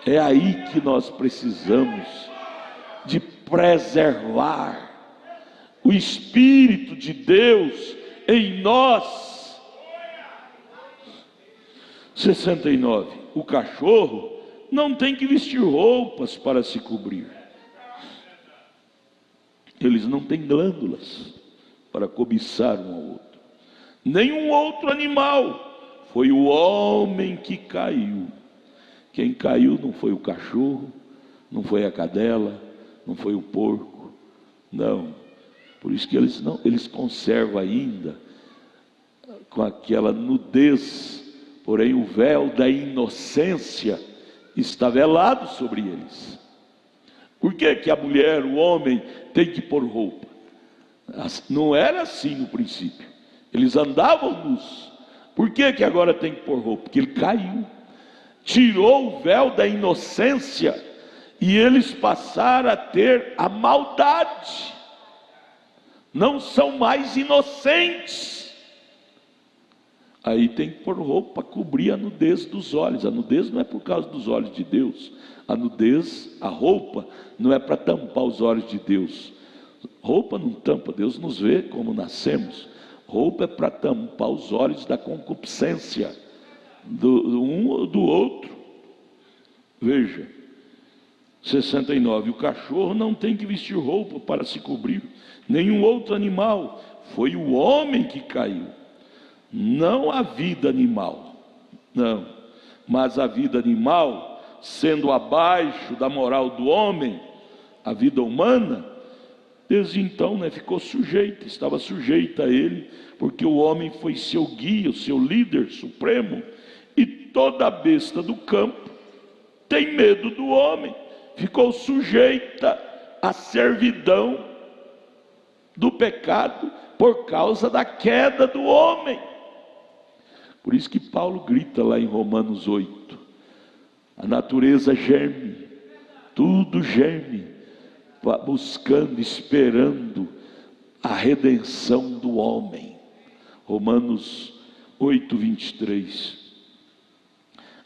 é aí que nós precisamos de preservar o Espírito de Deus em nós. 69. O cachorro não tem que vestir roupas para se cobrir. Eles não têm glândulas para cobiçar um ao outro. Nenhum outro animal. Foi o homem que caiu. Quem caiu não foi o cachorro, não foi a cadela, não foi o porco. Não. Por isso que eles conservam ainda com aquela nudez. Porém o véu da inocência está velado sobre eles. Por que a mulher, o homem, tem que pôr roupa? Não era assim no princípio. Eles andavam nus. Por que agora tem que pôr roupa? Porque ele caiu, tirou o véu da inocência, e eles passaram a ter a maldade. Não são mais inocentes. Aí tem que pôr roupa para cobrir a nudez dos olhos. A nudez não é por causa dos olhos de Deus. A nudez, a roupa, não é para tampar os olhos de Deus. Roupa não tampa, Deus nos vê como nascemos. Roupa é para tampar os olhos da concupiscência do um ou do outro. Veja, 69. O cachorro não tem que vestir roupa para se cobrir, nenhum outro animal. Foi o homem que caiu, não a vida animal, não. Mas a vida animal, sendo abaixo da moral do homem, a vida humana, desde então ficou sujeita, estava sujeita a ele, porque o homem foi seu guia, o seu líder supremo. E toda besta do campo tem medo do homem, ficou sujeita à servidão do pecado por causa da queda do homem. Por isso que Paulo grita lá em Romanos 8, a natureza geme, tudo geme, buscando, esperando a redenção do homem. Romanos 8, 23.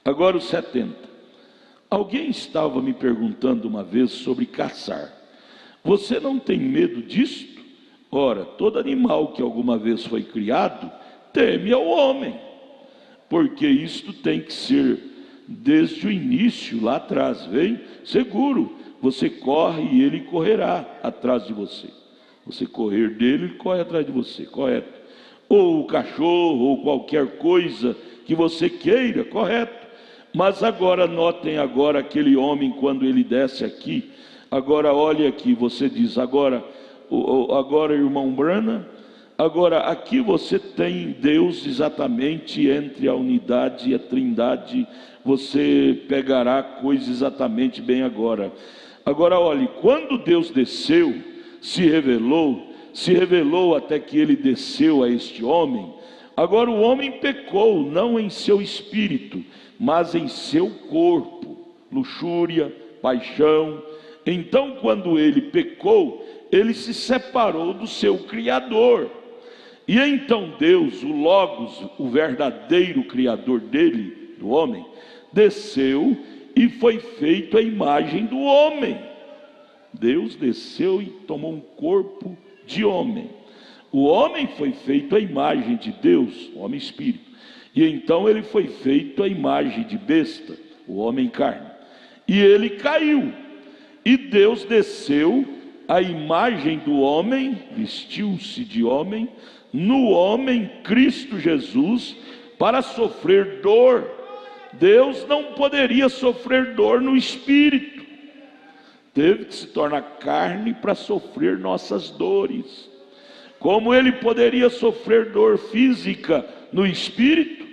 Agora os 70. Alguém estava me perguntando uma vez sobre caçar. Você não tem medo disto? Ora, todo animal que alguma vez foi criado teme ao homem, porque isto tem que ser desde o início, lá atrás, vem seguro, você corre e ele correrá atrás de você. Você correr dele, ele corre atrás de você, correto? Ou o cachorro, ou qualquer coisa que você queira, correto? Mas agora, notem agora aquele homem quando ele desce aqui. Agora olhe aqui, você diz, agora irmão Brana, agora aqui você tem Deus exatamente entre a unidade e a trindade, você pegará coisa exatamente bem agora. Agora olhe, quando Deus desceu, se revelou até que ele desceu a este homem. Agora o homem pecou, não em seu espírito, mas em seu corpo, luxúria, paixão. Então quando ele pecou, ele se separou do seu Criador. E então Deus, o Logos, o verdadeiro Criador dele, do homem, desceu e foi feito a imagem do homem. Deus desceu e tomou um corpo de homem. O homem foi feito à imagem de Deus, o homem espírito. E então ele foi feito à imagem de besta, o homem carne. E ele caiu. E Deus desceu à imagem do homem, vestiu-se de homem, no homem Cristo Jesus, para sofrer dor. Deus não poderia sofrer dor no espírito. Teve que se tornar carne para sofrer nossas dores. Como ele poderia sofrer dor física no espírito,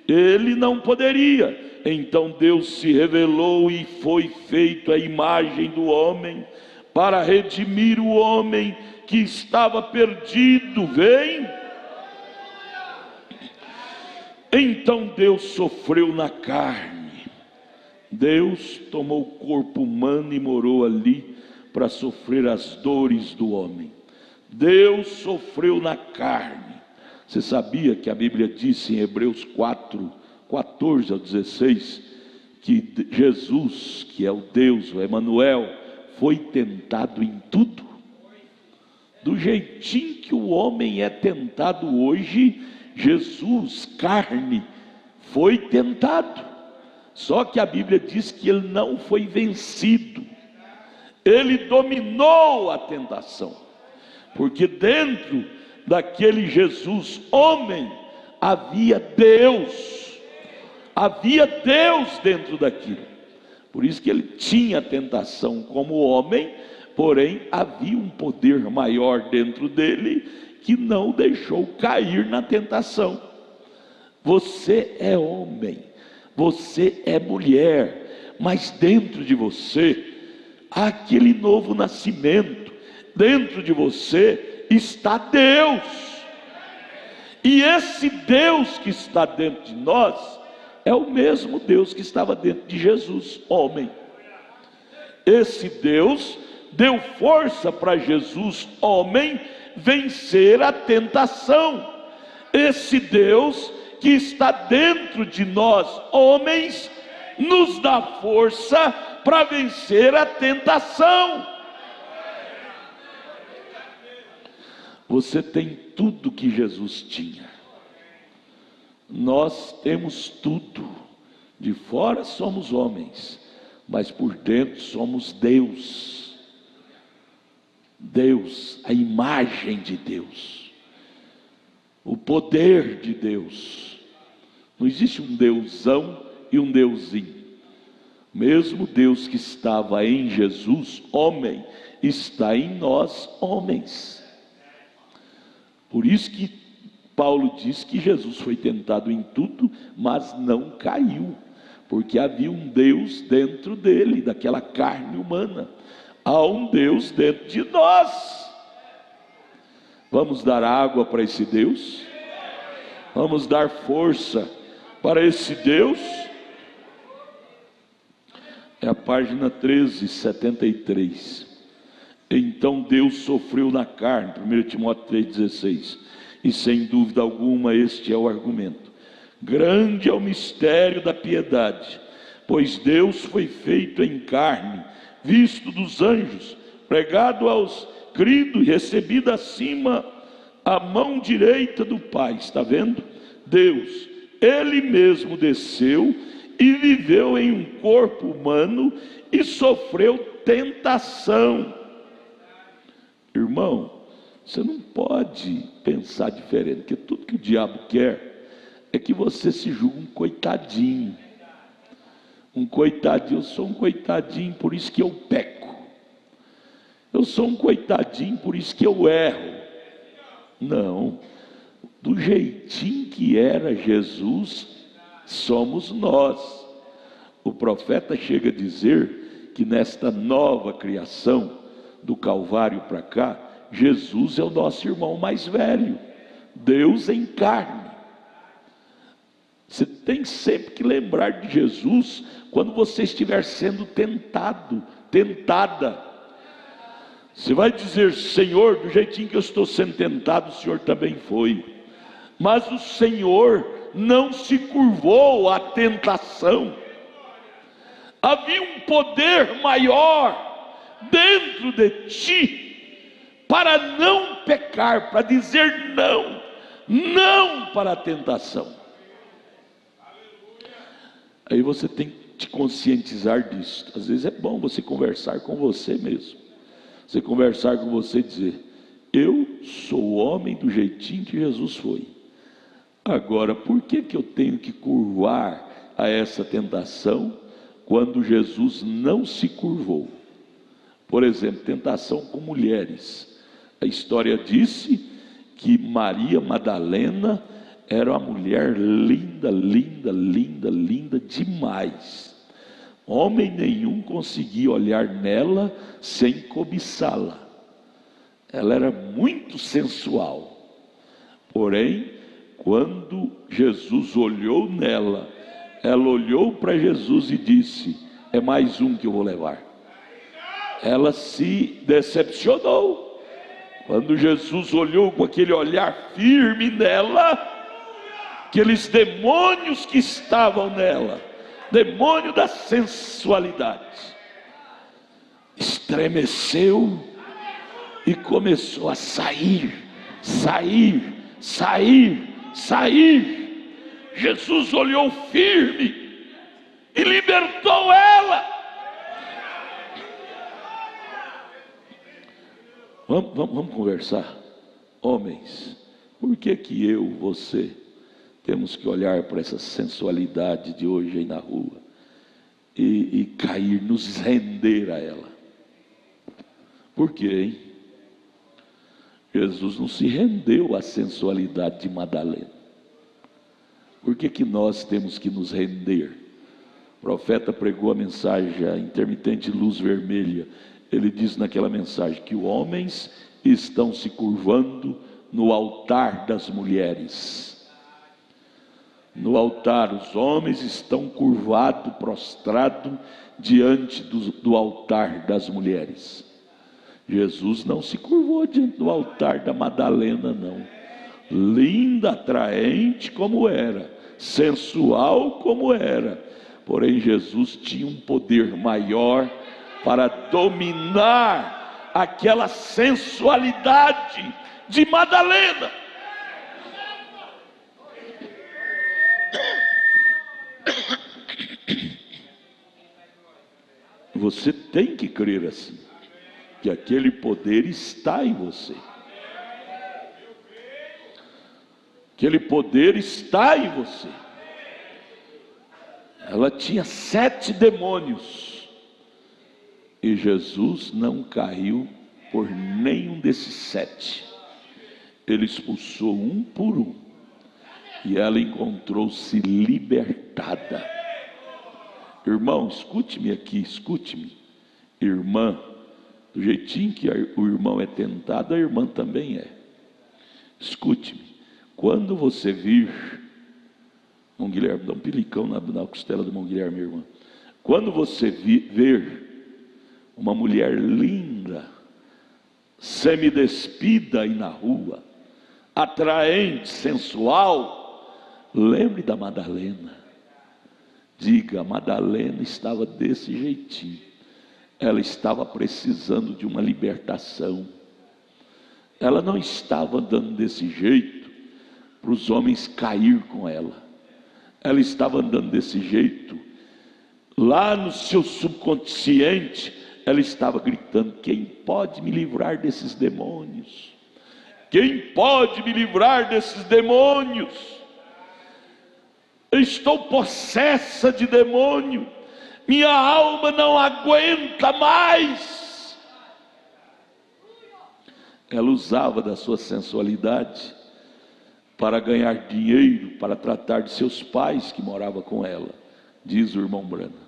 ele não poderia. Então Deus se revelou e foi feito a imagem do homem, para redimir o homem que estava perdido. Vem. Então Deus sofreu na carne. Deus tomou o corpo humano e morou ali para sofrer as dores do homem. Deus sofreu na carne. Você sabia que a Bíblia disse em Hebreus 4, 14 ao 16, que Jesus, que é o Deus, o Emanuel, foi tentado em tudo? Do jeitinho que o homem é tentado hoje, Jesus, carne, foi tentado. Só que a Bíblia diz que ele não foi vencido. Ele dominou a tentação. Porque dentro daquele Jesus homem havia Deus. Havia Deus dentro daquilo. Por isso que ele tinha a tentação como homem, porém havia um poder maior dentro dele que não o deixou cair na tentação. Você é homem, você é mulher, mas dentro de você há aquele novo nascimento. Dentro de você está Deus. E esse Deus que está dentro de nós é o mesmo Deus que estava dentro de Jesus, homem. Esse Deus deu força para Jesus, homem, vencer a tentação. Esse Deus que está dentro de nós, homens, nos dá força para vencer a tentação. Você tem tudo que Jesus tinha. Nós temos tudo. De fora somos homens, mas por dentro somos Deus. Deus, a imagem de Deus, o poder de Deus. Não existe um Deusão e um Deusinho. Mesmo Deus que estava em Jesus, homem, está em nós, homens. Por isso que Paulo diz que Jesus foi tentado em tudo, mas não caiu, porque havia um Deus dentro dele, daquela carne humana. Há um Deus dentro de nós. Vamos dar água para esse Deus? Vamos dar força para esse Deus. É a página 1373. Então Deus sofreu na carne, 1 Timóteo 3,16. E sem dúvida alguma este é o argumento. Grande é o mistério da piedade, pois Deus foi feito em carne, visto dos anjos, pregado aos cridos e recebido acima a mão direita do Pai. Está vendo? Deus, Ele mesmo desceu e viveu em um corpo humano e sofreu tentação. Irmão, você não pode pensar diferente, porque tudo que o diabo quer é que você se julgue um coitadinho. Um coitadinho, eu sou um coitadinho, por isso que eu peco. Eu sou um coitadinho, por isso que eu erro. Não, do jeitinho que era Jesus, somos nós. O profeta chega a dizer que nesta nova criação, do Calvário para cá, Jesus é o nosso irmão mais velho, Deus em carne. Você tem sempre que lembrar de Jesus quando você estiver sendo tentado, tentada. Você vai dizer: Senhor, do jeitinho que eu estou sendo tentado, o Senhor também foi. Mas o Senhor não se curvou à tentação. Havia um poder maior dentro de ti para não pecar, para dizer não, não para a tentação. Aí você tem que te conscientizar disso. Às vezes é bom você conversar com você mesmo. Você conversar com você e dizer: eu sou o homem do jeitinho que Jesus foi. Agora, por que eu tenho que curvar a essa tentação quando Jesus não se curvou? Por exemplo, tentação com mulheres. A história disse que Maria Madalena era uma mulher linda, linda, linda, linda demais. Homem nenhum conseguia olhar nela sem cobiçá-la. Ela era muito sensual. Porém, quando Jesus olhou nela, ela olhou para Jesus e disse: é mais um que eu vou levar. Ela se decepcionou. Quando Jesus olhou com aquele olhar firme nela, aqueles demônios que estavam nela, demônio da sensualidade, estremeceu e começou a sair. Jesus olhou firme e libertou ela. Vamos conversar. Homens, por que você temos que olhar para essa sensualidade de hoje aí na rua e cair, nos render a ela? Por quê, hein? Jesus não se rendeu à sensualidade de Madalena. Por que nós temos que nos render? O profeta pregou a mensagem, a intermitente luz vermelha. Ele diz naquela mensagem que os homens estão se curvando no altar das mulheres. No altar, os homens estão curvados, prostrados diante do altar das mulheres. Jesus não se curvou diante do altar da Madalena, não. Linda, atraente como era, sensual como era, porém Jesus tinha um poder maior para dominar aquela sensualidade de Madalena. Você tem que crer assim, que aquele poder está em você. Aquele poder está em você. Ela tinha 7 demônios. E Jesus não caiu por nenhum desses 7. Ele expulsou um por um. E ela encontrou-se libertada. Irmão, escute-me aqui, escute-me. Irmã, do jeitinho que o irmão é tentado, a irmã também é. Escute-me. Quando você vir Irmão Guilherme, dá um pilicão na costela do irmão Guilherme, irmã. Quando você ver uma mulher linda, semidespida aí na rua, atraente, sensual, lembre da Madalena. Diga: a Madalena estava desse jeitinho. Ela estava precisando de uma libertação. Ela não estava andando desse jeito para os homens cair com ela. Ela estava andando desse jeito. Lá no seu subconsciente, ela estava gritando: quem pode me livrar desses demônios? Quem pode me livrar desses demônios? Eu estou possessa de demônio. Minha alma não aguenta mais. Ela usava da sua sensualidade para ganhar dinheiro, para tratar de seus pais que moravam com ela, diz o irmão Brana.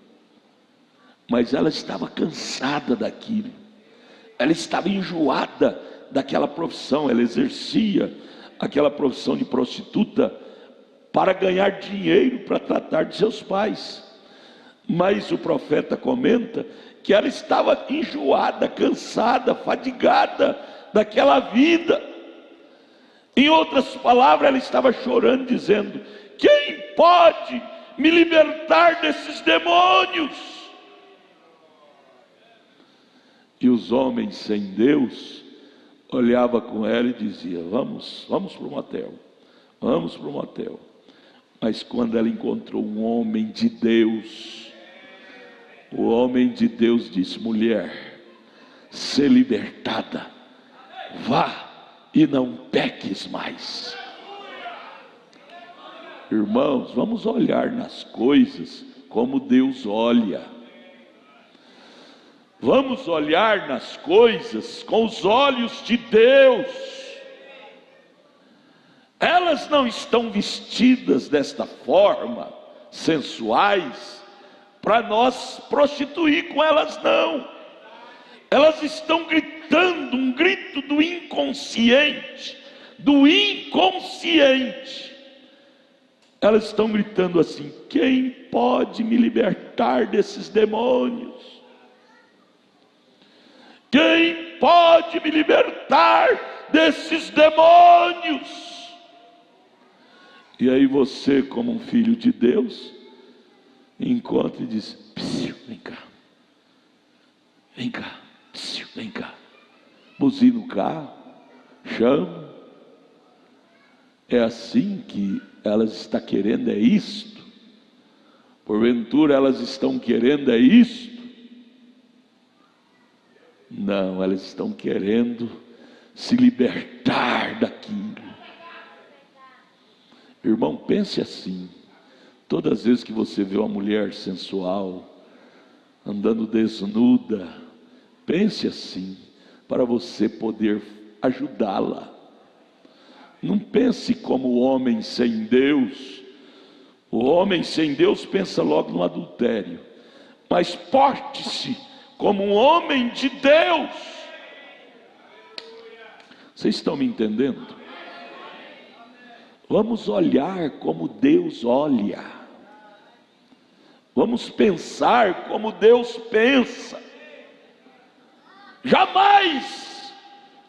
Mas ela estava cansada daquilo. Ela estava enjoada daquela profissão. Ela exercia aquela profissão de prostituta para ganhar dinheiro, para tratar de seus pais. Mas o profeta comenta que ela estava enjoada, cansada, fadigada daquela vida. Em outras palavras, ela estava chorando, dizendo: quem pode me libertar desses demônios? E os homens sem Deus olhavam com ela e diziam: vamos para o motel, vamos para o motel. Mas quando ela encontrou um homem de Deus, o homem de Deus disse: mulher, sê libertada, vá e não peques mais. Irmãos, vamos olhar nas coisas como Deus olha. Vamos olhar nas coisas com os olhos de Deus. Elas não estão vestidas desta forma, sensuais, para nós prostituir com elas, não. Elas estão gritando um grito do inconsciente, Elas estão gritando assim: quem pode me libertar desses demônios? Quem pode me libertar desses demônios? E aí você, como um filho de Deus, encontra e diz: psiu, vem cá, psiu, vem cá. Buzina o carro, chama. É assim que elas estão querendo, é isto? Porventura elas estão querendo, é isto? Não, elas estão querendo se libertar daquilo. Irmão, pense assim: todas as vezes que você vê uma mulher sensual, andando desnuda, pense assim, para você poder ajudá-la. Não pense como o homem sem Deus. O homem sem Deus pensa logo no adultério. Mas porte-se como um homem de Deus. Vocês estão me entendendo? Vamos olhar como Deus olha. Vamos pensar como Deus pensa. Jamais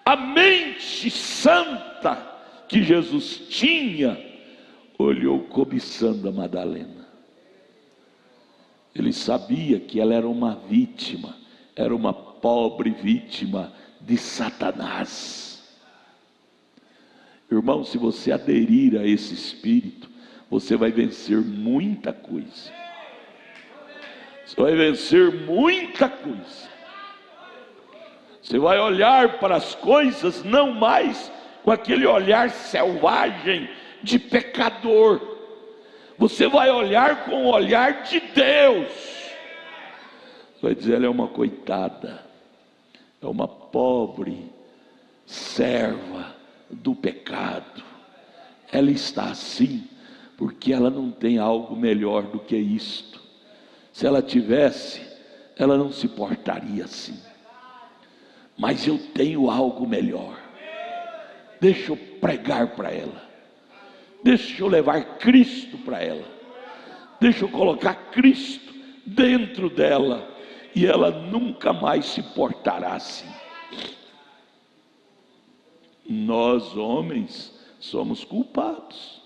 a mente santa que Jesus tinha olhou cobiçando a Madalena. Ele sabia que ela era uma vítima, era uma pobre vítima de Satanás. Irmão, se você aderir a esse espírito, você vai vencer muita coisa. Você vai vencer muita coisa. Você vai olhar para as coisas não mais com aquele olhar selvagem de pecador. Você vai olhar com o olhar de Deus. Vai dizer: ela é uma coitada, é uma pobre serva do pecado. Ela está assim porque ela não tem algo melhor do que isto. Se ela tivesse, ela não se portaria assim. Mas eu tenho algo melhor. Deixa eu pregar para ela. Deixa eu levar Cristo para ela. Deixa eu colocar Cristo dentro dela. E ela nunca mais se portará assim. Nós, homens, somos culpados.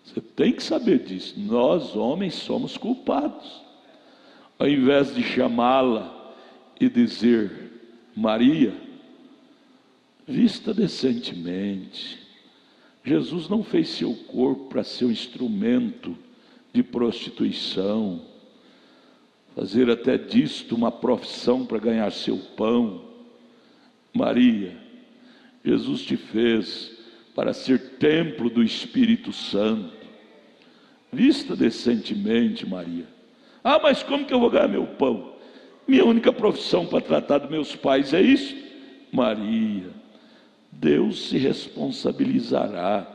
Você tem que saber disso. Nós, homens, somos culpados. Ao invés de chamá-la e dizer: Maria, vista decentemente. Jesus não fez seu corpo para ser um instrumento de prostituição, fazer até disto uma profissão para ganhar seu pão. Maria, Jesus te fez para ser templo do Espírito Santo. Vista decentemente, Maria. Ah, mas como que eu vou ganhar meu pão? Minha única profissão para tratar dos meus pais é isso? Maria, Deus se responsabilizará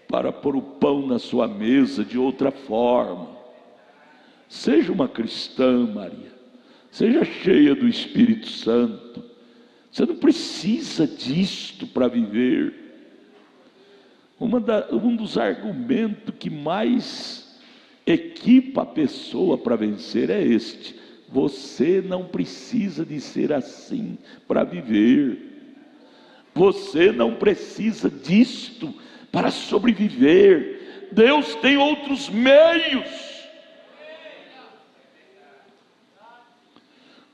para pôr o pão na sua mesa de outra forma. Seja uma cristã, Maria. Seja cheia do Espírito Santo. Você não precisa disto para viver. Um dos argumentos que mais equipa a pessoa para vencer é este: você não precisa de ser assim para viver. Você não precisa disto para sobreviver. Deus tem outros meios.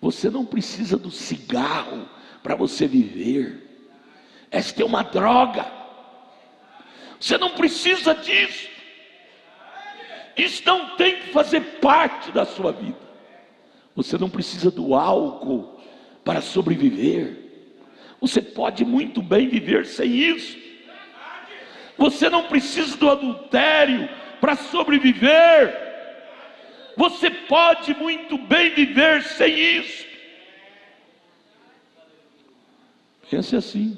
Você não precisa do cigarro para você viver. Esta é uma droga. Você não precisa disso. Isso não tem que fazer parte da sua vida. Você não precisa do álcool para sobreviver. Você pode muito bem viver sem isso. Você não precisa do adultério para sobreviver. Você pode muito bem viver sem isso. Pense assim.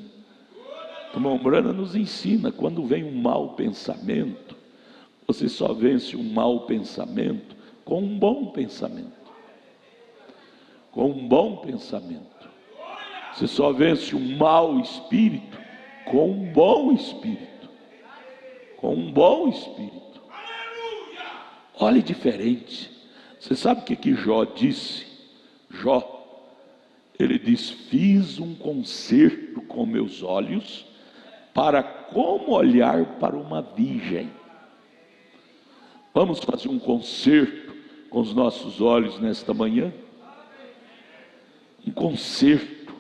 O irmão Branham nos ensina: quando vem um mau pensamento, você só vence um mau pensamento com um bom pensamento. Com um bom pensamento. Você só vence um mau espírito com um bom espírito. Com um bom espírito. Olhe diferente. Você sabe o que Jó disse? Jó, ele diz: fiz um concerto com meus olhos para como olhar para uma virgem. Vamos fazer um concerto com os nossos olhos nesta manhã? Um concerto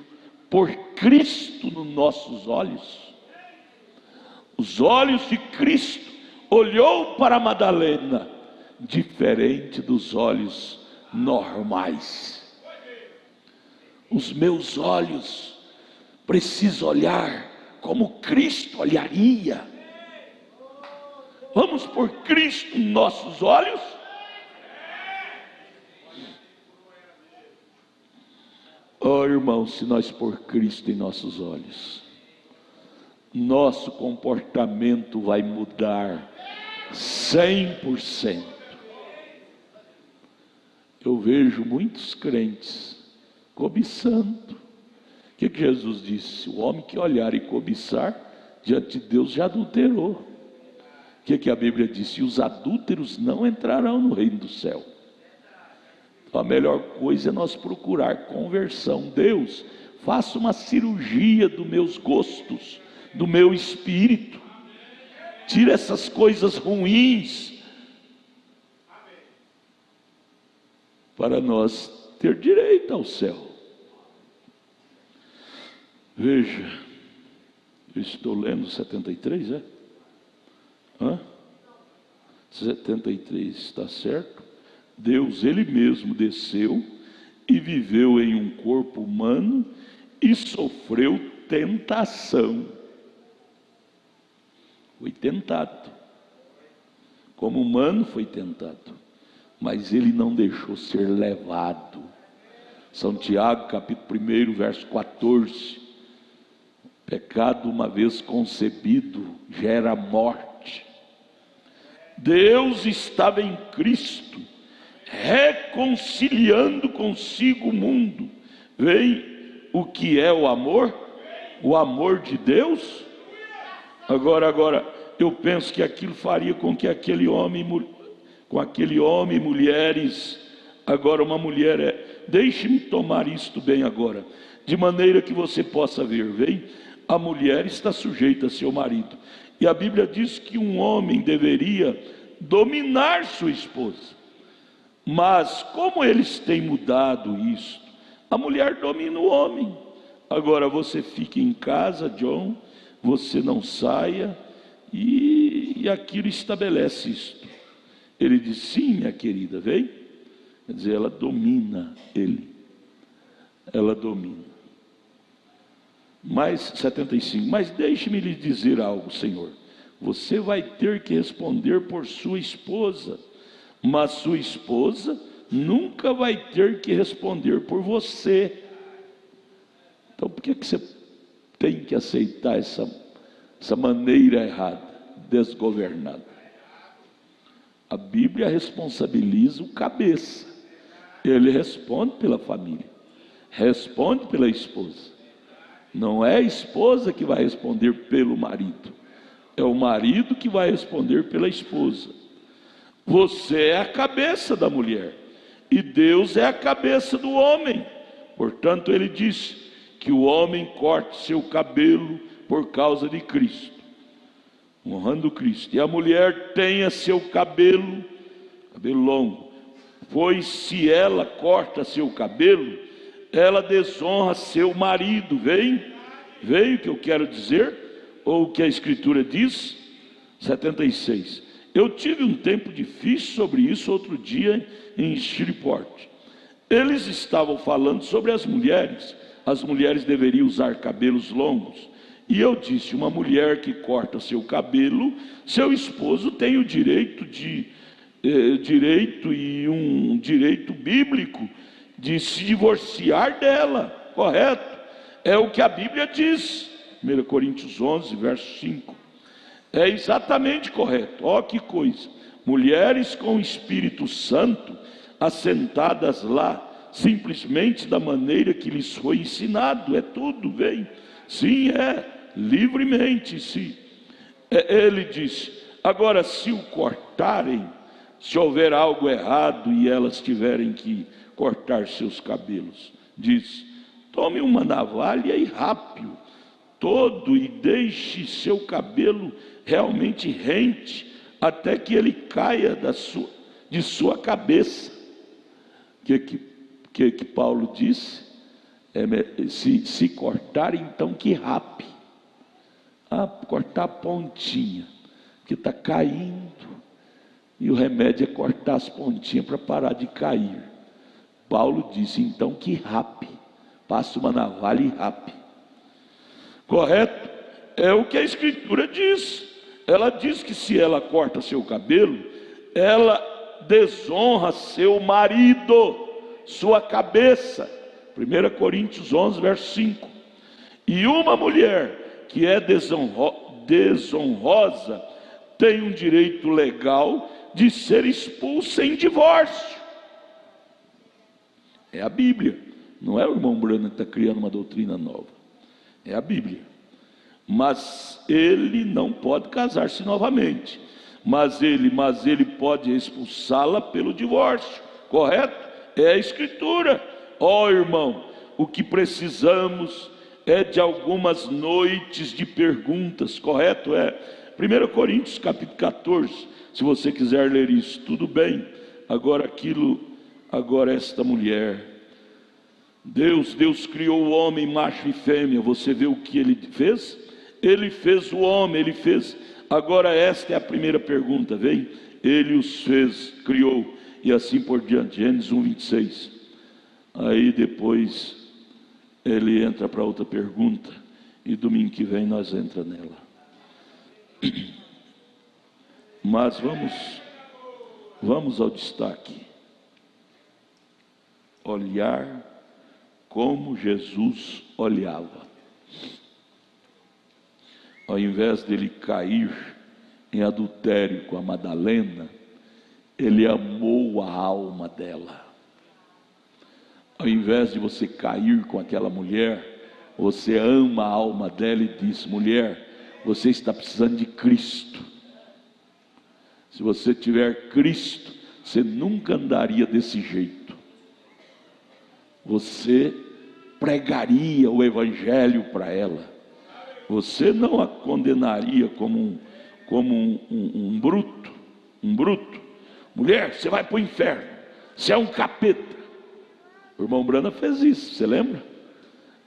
por Cristo nos nossos olhos. Os olhos de Cristo olhou para Madalena, diferente dos olhos normais. Os meus olhos precisam olhar como Cristo olharia. Vamos por Cristo em nossos olhos? Oh, irmão, se nós pôr Cristo em nossos olhos, nosso comportamento vai mudar 100%. Eu vejo muitos crentes cobiçando. O que Jesus disse? O homem que olhar e cobiçar, diante de Deus já adulterou. O que a Bíblia disse? E os adúlteros não entrarão no reino do céu. Então a melhor coisa é nós procurar conversão. Deus, faça uma cirurgia dos meus gostos, do meu espírito. Tira essas coisas ruins, para nós ter direito ao céu. Veja, eu estou lendo 73, é? 73, está certo? Deus, Ele mesmo desceu e viveu em um corpo humano e sofreu tentação. Foi tentado. Como humano foi tentado. Mas Ele não deixou ser levado. São Tiago, capítulo 1, verso 14. Pecado, uma vez concebido, gera morte. Deus estava em Cristo, reconciliando consigo o mundo. Vem o que é o amor? O amor de Deus. Agora, eu penso que aquilo faria com que aquele homem e mulheres, agora uma mulher deixe-me tomar isto bem agora, de maneira que você possa ver, vem, a mulher está sujeita a seu marido, e a Bíblia diz que um homem deveria dominar sua esposa, mas como eles têm mudado isso, a mulher domina o homem. Agora você fica em casa, John, você não saia, e aquilo estabelece isto. Ele diz, sim, minha querida, vem. Quer dizer, ela domina ele. Ela domina. Mais 75, mas deixe-me lhe dizer algo, Senhor. Você vai ter que responder por sua esposa, mas sua esposa nunca vai ter que responder por você. Então por que você tem que aceitar essa maneira errada, desgovernada? A Bíblia responsabiliza o cabeça. Ele responde pela família, responde pela esposa. Não é a esposa que vai responder pelo marido, é o marido que vai responder pela esposa. Você é a cabeça da mulher e Deus é a cabeça do homem. Portanto, ele diz que o homem corte seu cabelo por causa de Cristo, honrando Cristo, e a mulher tenha seu cabelo longo, pois se ela corta seu cabelo, ela desonra seu marido. Veio o que eu quero dizer, ou o que a Escritura diz? 76. Eu tive um tempo difícil sobre isso outro dia em Shreveport. Eles estavam falando sobre as mulheres deveriam usar cabelos longos, e eu disse, uma mulher que corta seu cabelo, seu esposo tem o direito direito bíblico de se divorciar dela, correto? É o que a Bíblia diz, 1 Coríntios 11, verso 5, é exatamente correto. Ó que coisa, mulheres com Espírito Santo, assentadas lá, simplesmente da maneira que lhes foi ensinado, é tudo, sim, livremente, sim. Ele diz, agora se o cortarem, se houver algo errado e elas tiverem que cortar seus cabelos, diz, tome uma navalha e rape-o todo e deixe seu cabelo realmente rente, até que ele caia de sua cabeça. Que Paulo disse? Se cortar, então que rape. Cortar a pontinha, que está caindo, e o remédio é cortar as pontinhas para parar de cair. Paulo disse, então que rape, passa uma navalha e rape. Correto? É o que a Escritura diz. Ela diz que se ela corta seu cabelo, ela desonra seu marido, sua cabeça. 1 Coríntios 11, verso 5. E uma mulher que é desonrosa tem um direito legal de ser expulsa em divórcio. É a Bíblia, não é o irmão Branham que está criando uma doutrina nova, é a Bíblia. Mas ele não pode casar-se novamente, mas ele pode expulsá-la pelo divórcio, correto? É a Escritura. Ó irmão, o que precisamos é de algumas noites de perguntas, correto? 1 Coríntios capítulo 14, se você quiser ler isso, tudo bem. Agora esta mulher, Deus criou o homem macho e fêmea, você vê o que ele fez? Ele fez o homem, agora esta é a primeira pergunta, ele os fez, criou, e assim por diante, Gênesis 1, 26, aí depois ele entra para outra pergunta, e domingo que vem nós entramos nela. Mas vamos ao destaque. Olhar como Jesus olhava. Ao invés dele cair em adultério com a Madalena, ele amou a alma dela. Ao invés de você cair com aquela mulher, você ama a alma dela e diz, mulher, Você está precisando de Cristo. Se você tiver Cristo, você nunca andaria desse jeito. Você pregaria o Evangelho para ela. Você não a condenaria como um bruto. Um bruto. Mulher, você vai para o inferno. Você é um capeta. O irmão Brana fez isso, você lembra?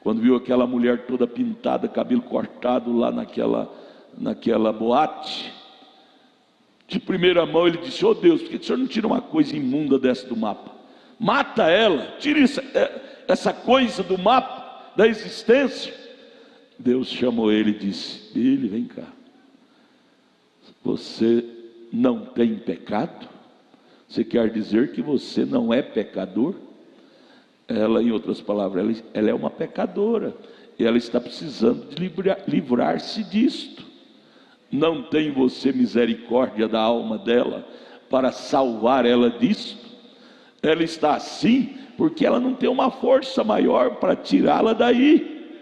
Quando viu aquela mulher toda pintada, cabelo cortado lá naquela boate. De primeira mão ele disse: "Oh Deus, por que o senhor não tira uma coisa imunda dessa do mapa? Mata ela, tira essa coisa do mapa, da existência." Deus chamou ele e disse: "Billy, vem cá. Você não tem pecado? Você quer dizer que você não é pecador?" Ela, em outras palavras, ela é uma pecadora. E ela está precisando de livrar-se disto. Não tem você misericórdia da alma dela para salvar ela disto? Ela está assim porque ela não tem uma força maior para tirá-la daí.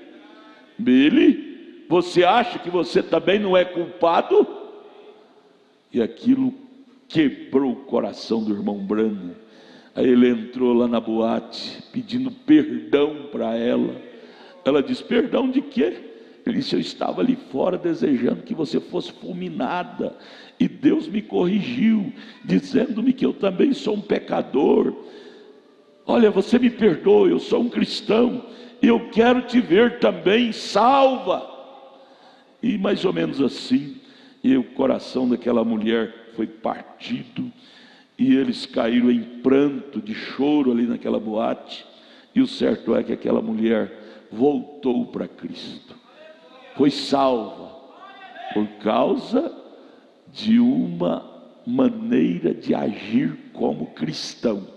Billy, você acha que você também não é culpado? E aquilo quebrou o coração do irmão Branham. Aí ele entrou lá na boate pedindo perdão para ela. Ela disse: "Perdão de quê?" Ele disse: "Eu estava ali fora desejando que você fosse fulminada, e Deus me corrigiu, dizendo-me que eu também sou um pecador. Olha, você me perdoa, eu sou um cristão, e eu quero te ver também salva." E mais ou menos assim, e o coração daquela mulher foi partido, e eles caíram em pranto, de choro ali naquela boate. E o certo é que aquela mulher voltou para Cristo, foi salva por causa de uma maneira de agir como cristão.